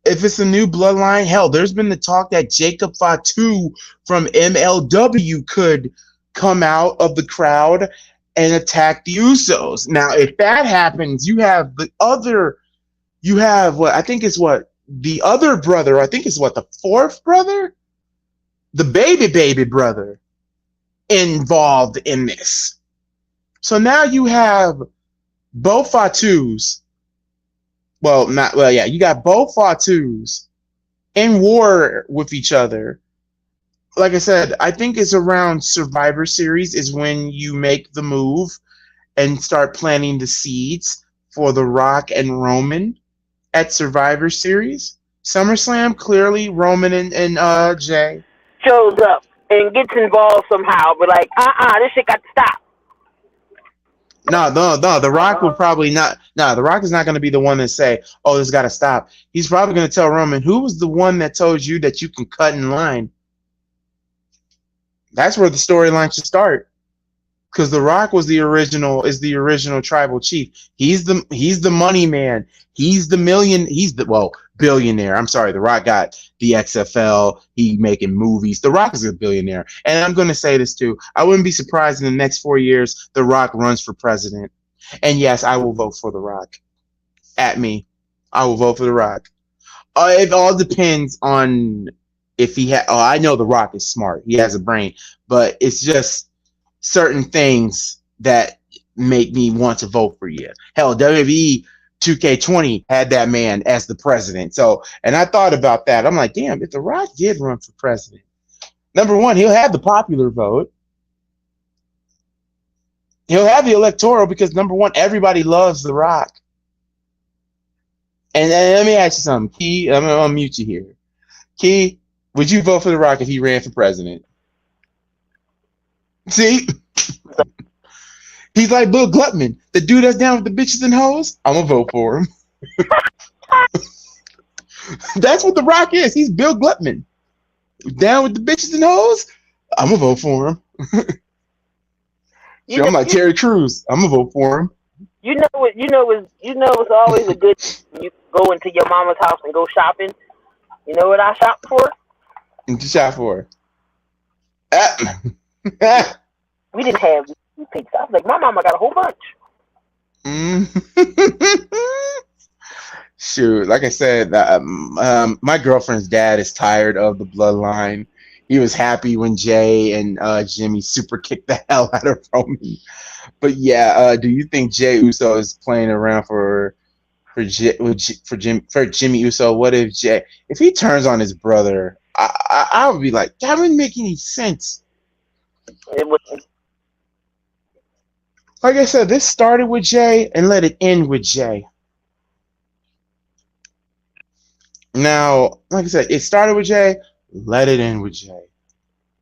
If it's a new bloodline, hell, there's been the talk that Jacob Fatu from MLW could come out of the crowd and attack the Usos. Now, if that happens, you have the other brother, I think it's the 4th brother? The baby brother involved in this. So now you have both Fatus. You got both Fatus in war with each other. Like I said, I think it's around Survivor Series is when you make the move and start planting the seeds for The Rock and Roman at Survivor Series. SummerSlam, clearly Roman and Jay shows up and gets involved somehow, but like, this shit got to stop. No, The Rock will probably not. No, The Rock is not going to be the one that say, "Oh, this got to stop." He's probably going to tell Roman, "Who was the one that told you that you can cut in line?" That's where the storyline should start, because The Rock is the original tribal chief. He's the money man. He's the billionaire. I'm sorry, The Rock got the XFL. He making movies. The Rock is a billionaire. And I'm going to say this too. I wouldn't be surprised in the next 4 years, The Rock runs for president. And yes, I will vote for The Rock. At me. I will vote for The Rock. It all depends on if he I know The Rock is smart. He has a brain. But it's just certain things that make me want to vote for you. Hell, WWE 2K20 had that man as the president. So, and I thought about that. I'm like, damn, if The Rock did run for president, number one, he'll have the popular vote. He'll have the electoral because, number one, everybody loves The Rock. And let me ask you something. Key, I'm going to unmute you here. Key, would you vote for The Rock if he ran for president? See? He's like Bill Gluckman, the dude that's down with the bitches and hoes. I'm gonna vote for him. That's what The Rock is. He's Bill Gluckman, down with the bitches and hoes. I'm gonna vote for him. I'm like Terry Crews. I'm gonna vote for him. It's always a good. You go into your mama's house and go shopping. You know what I shop for? What you shop for? We didn't have pizza. I was like, my mama got a whole bunch. Shoot, like I said, my girlfriend's dad is tired of the bloodline. He was happy when Jay and Jimmy super kicked the hell out of Roman. But yeah, do you think Jay Uso is playing around for Jimmy Uso? What if he turns on his brother? I would be like, that wouldn't make any sense. It wouldn't. Like I said, this started with Jay and let it end with Jay. Now, like I said, it started with Jay, let it end with Jay.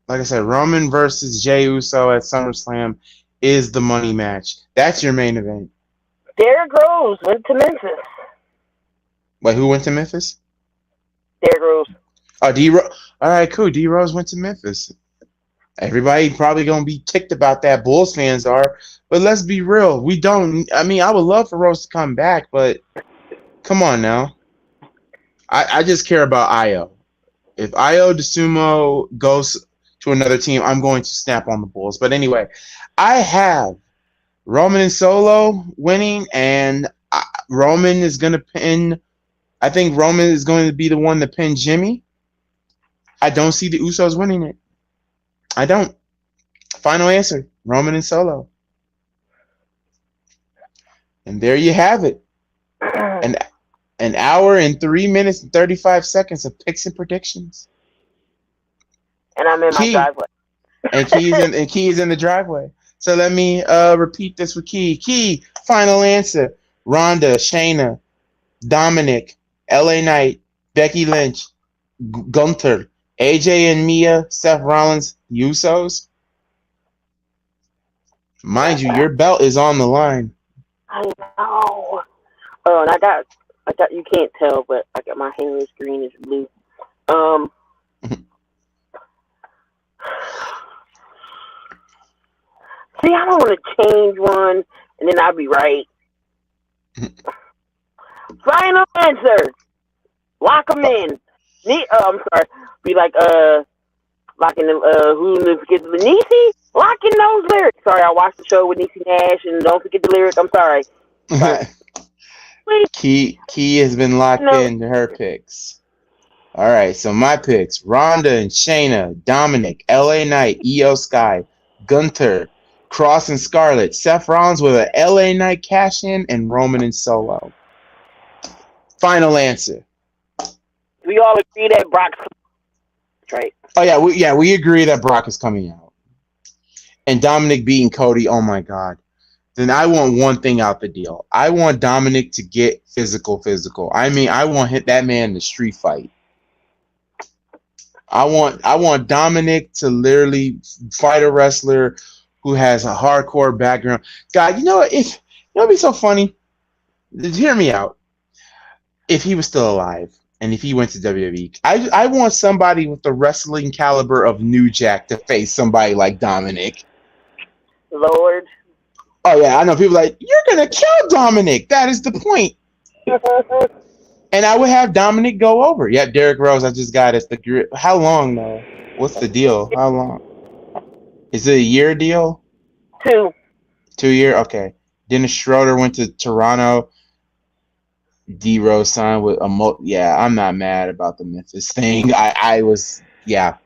Like I said, Roman versus Jay Uso at SummerSlam is the money match. That's your main event. Derrick Rose went to Memphis. Wait, who went to Memphis? Derrick Rose. Oh, D-Rose. All right, cool. D-Rose went to Memphis. Everybody probably going to be ticked about that. Bulls fans are. But let's be real. I would love for Rose to come back, but come on now. I just care about Io. If Io DeSumo goes to another team, I'm going to snap on the Bulls. But anyway, I have Roman and Solo winning, and Roman is going to pin. I think Roman is going to be the one to pin Jimmy. I don't see the Usos winning it. I don't. Final answer, Roman and Solo. And there you have it. An hour and 3 minutes and 35 seconds of picks and predictions. And I'm in my driveway. And Key is in the driveway. So let me repeat this with Key. Key, final answer. Ronda, Shayna, Dominic, LA Knight, Becky Lynch, Gunther, AJ and Mia, Seth Rollins, Usos. Mind you, your belt is on the line. I know. Oh, and I got. You can't tell, but I got my hand screen is blue. See, I don't want to change one, and then I'll be right. Final answer. Lock them in. I'm sorry. Be like, locking them, who forget the Niecy? Locking those lyrics. Sorry, I watched the show with Niecy Nash, and don't forget the lyric. I'm sorry. Key has been locked into her picks. All right, so my picks: Ronda and Shayna, Dominic, LA Knight, Io Sky, Gunther, Cross and Scarlett, Seth Rollins with an LA Knight cash in, and Roman and Solo. Final answer. We all agree that Brock's right. Oh yeah, we agree that Brock is coming out, and Dominic beating Cody. Oh my God. Then I want one thing out the deal. I want Dominic to get physical. I mean, I want that man to street fight. I want Dominic to literally fight a wrestler who has a hardcore background. God, you know what? It'd be so funny. Hear me out. If he was still alive and if he went to WWE, I want somebody with the wrestling caliber of New Jack to face somebody like Dominic. Lord. Oh yeah, I know people like, you're gonna kill Dominic. That is the point. And I would have Dominic go over. Yeah, Derrick Rose, I just got it. How long though? What's the deal? How long? Is it a year deal? 2. 2 year? Okay. Dennis Schroeder went to Toronto. D Rose signed with a yeah, I'm not mad about the Memphis thing. I was yeah.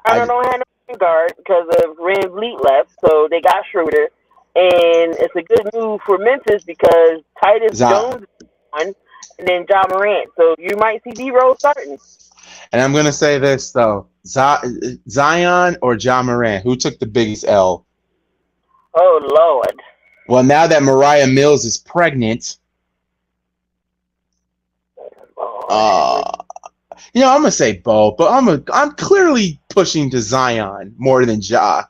I don't have no guard because of Van Vliet left, so they got Schroeder. And it's a good move for Memphis because Titus Jones is one, and then John Morant. So you might see D Rose starting. And I'm gonna say this though: Zion or John Morant, who took the biggest L? Oh Lord! Well, now that Mariah Mills is pregnant, you know, I'm gonna say both, but I'm clearly pushing to Zion more than Ja.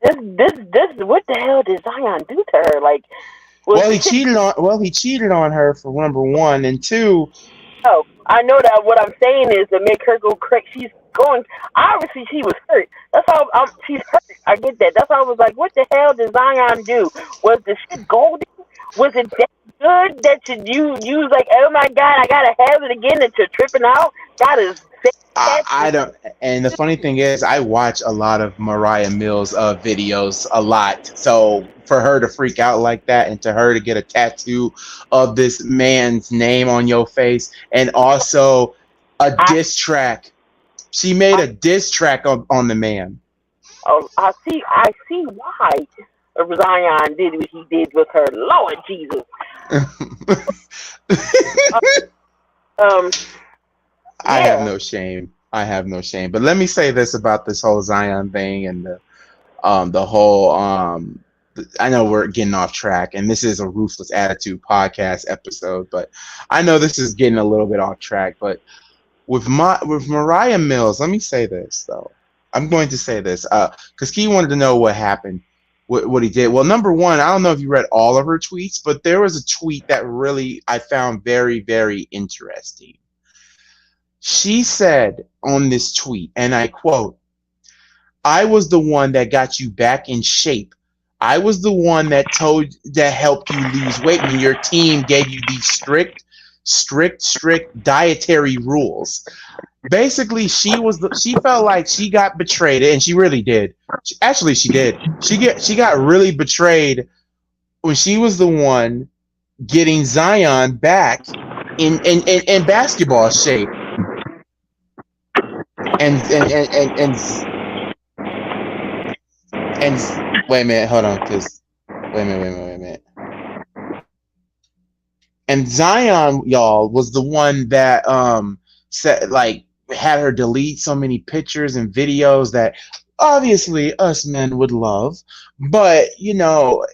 This what the hell did Zion do to her? Like, he cheated on her for number one, and two. Oh, I know that. What I'm saying is to make her go crazy. She's going. Obviously, she was hurt. That's all. She's hurt. I get that. That's why I was like, what the hell did Zion do? Was the shit golden? Was it that good that you was like, oh my God, I gotta have it again, and you're tripping out? That is. I don't. And the funny thing is, I watch a lot of Mariah Mills videos a lot. So for her to freak out like that, and to her to get a tattoo of this man's name on your face, and also a diss track, she made a diss track on the man. Oh, I see why Zion did what he did with her. Lord Jesus. I have no shame. But let me say this about this whole Zion thing and the whole I know we're getting off track, and this is a Ruthless Attitude podcast episode, but I know this is getting a little bit off track. But with Mariah Mills, let me say this though. I'm going to say this because Key wanted to know what happened, what he did. Well, number one, I don't know if you read all of her tweets, but there was a tweet that really I found very, very interesting. She said on this tweet, and I quote, "I was the one that got you back in shape. I was the one that helped you lose weight when your team gave you these strict dietary rules." Basically, she felt like she got betrayed, and she really did. She did. She got really betrayed when she was the one getting Zion back in basketball shape. And wait a minute, hold on, wait a minute. And Zion, y'all, was the one that said, like, had her delete so many pictures and videos that obviously us men would love. But you know,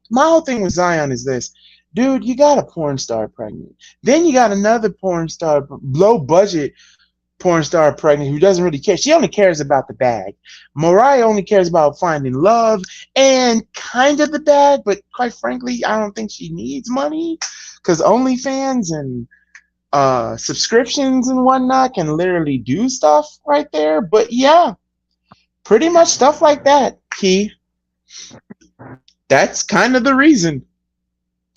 my whole thing with Zion is this: Dude, you got a porn star pregnant. Then you got another porn star, low budget porn star pregnant who doesn't really care. She only cares about the bag. Mariah only cares about finding love and kind of the bag, but quite frankly, I don't think she needs money because OnlyFans and subscriptions and whatnot can literally do stuff right there. But yeah, pretty much stuff like that, Key. That's kind of the reason.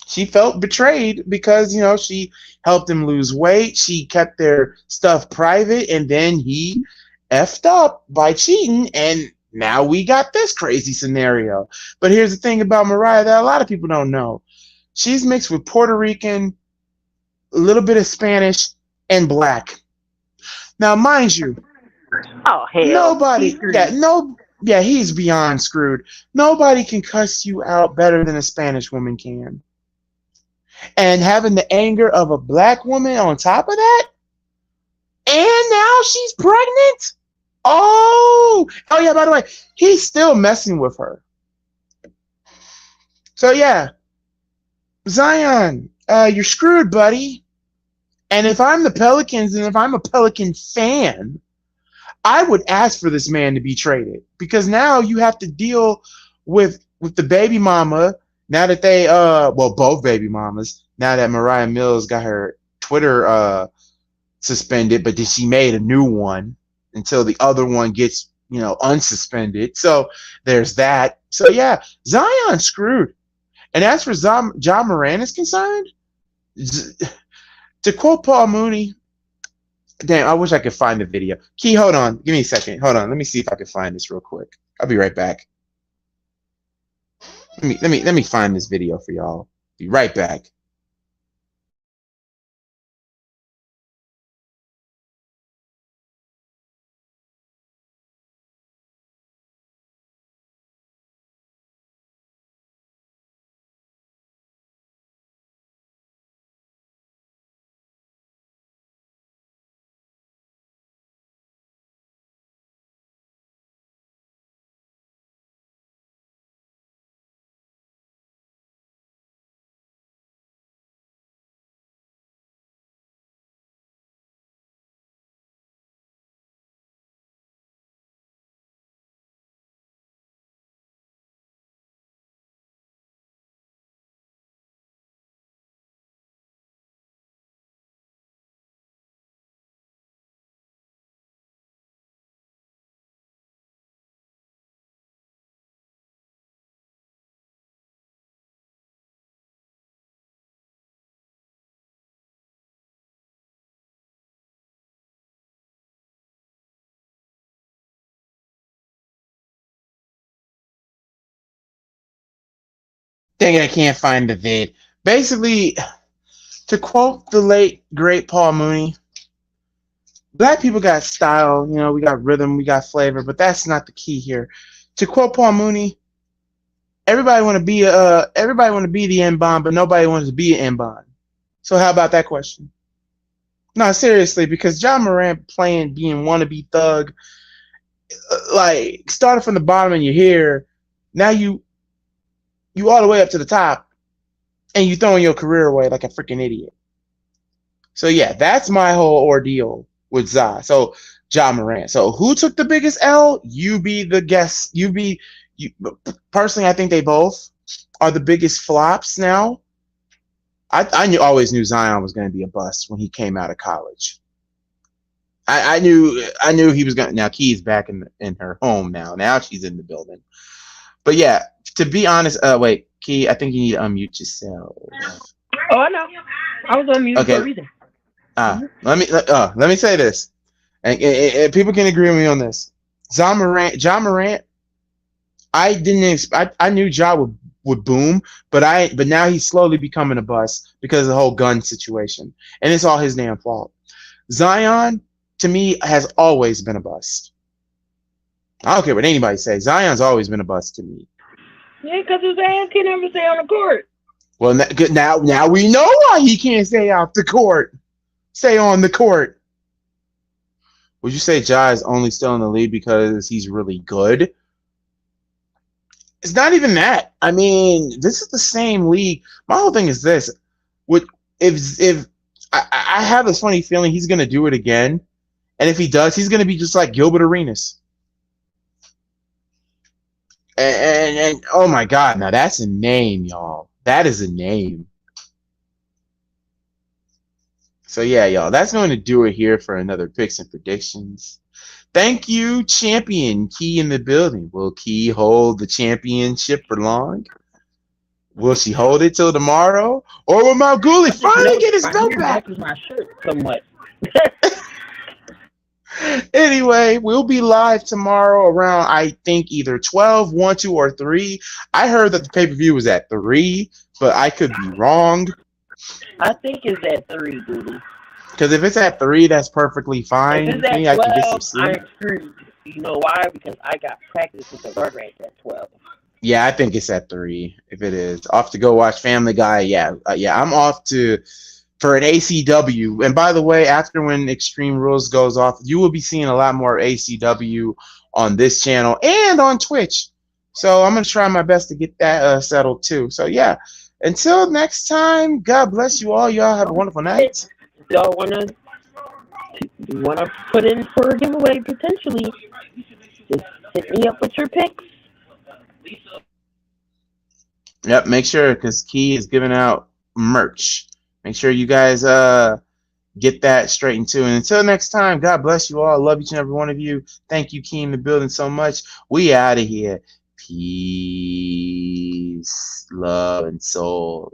She felt betrayed because, you know, she helped him lose weight. She kept their stuff private, and then he effed up by cheating, and now we got this crazy scenario. But here's the thing about Mariah that a lot of people don't know. She's mixed with Puerto Rican, a little bit of Spanish, and black. Now, mind you, Oh hell! nobody, he's beyond screwed. Nobody can cuss you out better than a Spanish woman can. And having the anger of a black woman on top of that, and now she's pregnant. Oh yeah. By the way, he's still messing with her. So yeah, Zion, you're screwed, buddy. And if I'm the Pelicans, and if I'm a Pelican fan, I would ask for this man to be traded because now you have to deal with the baby mama. Now that they both baby mamas. Now that Mariah Mills got her Twitter suspended, but then she made a new one until the other one gets, you know, unsuspended. So there's that. So yeah, Zion screwed. And as for Ja Morant is concerned, to quote Paul Mooney, damn, I wish I could find the video. Key, hold on, give me a second. Hold on, let me see if I can find this real quick. I'll be right back. Let me find this video for y'all. Be right back. Dang, I can't find the vid. Basically, to quote the late great Paul Mooney, black people got style, you know, we got rhythm, we got flavor, but that's not the key here. To quote Paul Mooney, everybody want to be the N-bomb, but nobody wants to be an N-bomb. So how about that question? No, seriously, because Ja Morant being wannabe thug, like started from the bottom and you're here, now you all the way up to the top, and you throwing your career away like a freaking idiot. So yeah, that's my whole ordeal with So Ja Morant. So who took the biggest L? You be the guess. You personally, I think they both are the biggest flops now. I always knew Zion was going to be a bust when he came out of college. I knew he was going to. Now Key's back in her home now. Now she's in the building. But yeah, to be honest, wait, Key, I think you need to unmute yourself. Oh, I know. I was on mute for a reason. Let me say this, and people can agree with me on this. Ja Morant, I knew Ja would boom, but now he's slowly becoming a bust because of the whole gun situation, and it's all his damn fault. Zion, to me, has always been a bust. I don't care what anybody says. Zion's always been a bust to me. Yeah, because his ass can never stay on the court. Well, now we know why he can't stay off the court. Stay on the court. Would you say Ja is only still in the league because he's really good? It's not even that. I mean, this is the same league. My whole thing is this: with if I have this funny feeling he's gonna do it again, and if he does, he's gonna be just like Gilbert Arenas. And oh my God, now that's a name, y'all. That is a name. So yeah, y'all, that's going to do it here for another picks and predictions. Thank you, champion Key in the building. Will Key hold the championship for long? Will she hold it till tomorrow? Or will Malguli finally get his belt back? My shirt somewhat. Anyway, we'll be live tomorrow around, I think, either 12, 1, 2, or 3. I heard that the pay-per-view was at 3, but I could be wrong. I think it's at 3, dude. Because if it's at 3, that's perfectly fine. If it's at 12, I can get some sleep. I'm screwed. You know why? Because I got practice with the Rugrats at 12. Yeah, I think it's at 3. If it is, off to go watch Family Guy. Yeah, I'm off for an ACW. And by the way, after when Extreme Rules goes off, you will be seeing a lot more ACW on this channel and on Twitch. So I'm gonna try my best to get that settled too. So yeah, until next time, God bless you all. Y'all have a wonderful night. Y'all wanna put in for a giveaway potentially? Just hit me up with your picks. Yep, make sure, because Key is giving out merch. Make sure you guys get that straightened too. And until next time, God bless you all. I love each and every one of you. Thank you, Key in the building, so much. We out of here. Peace, love, and soul.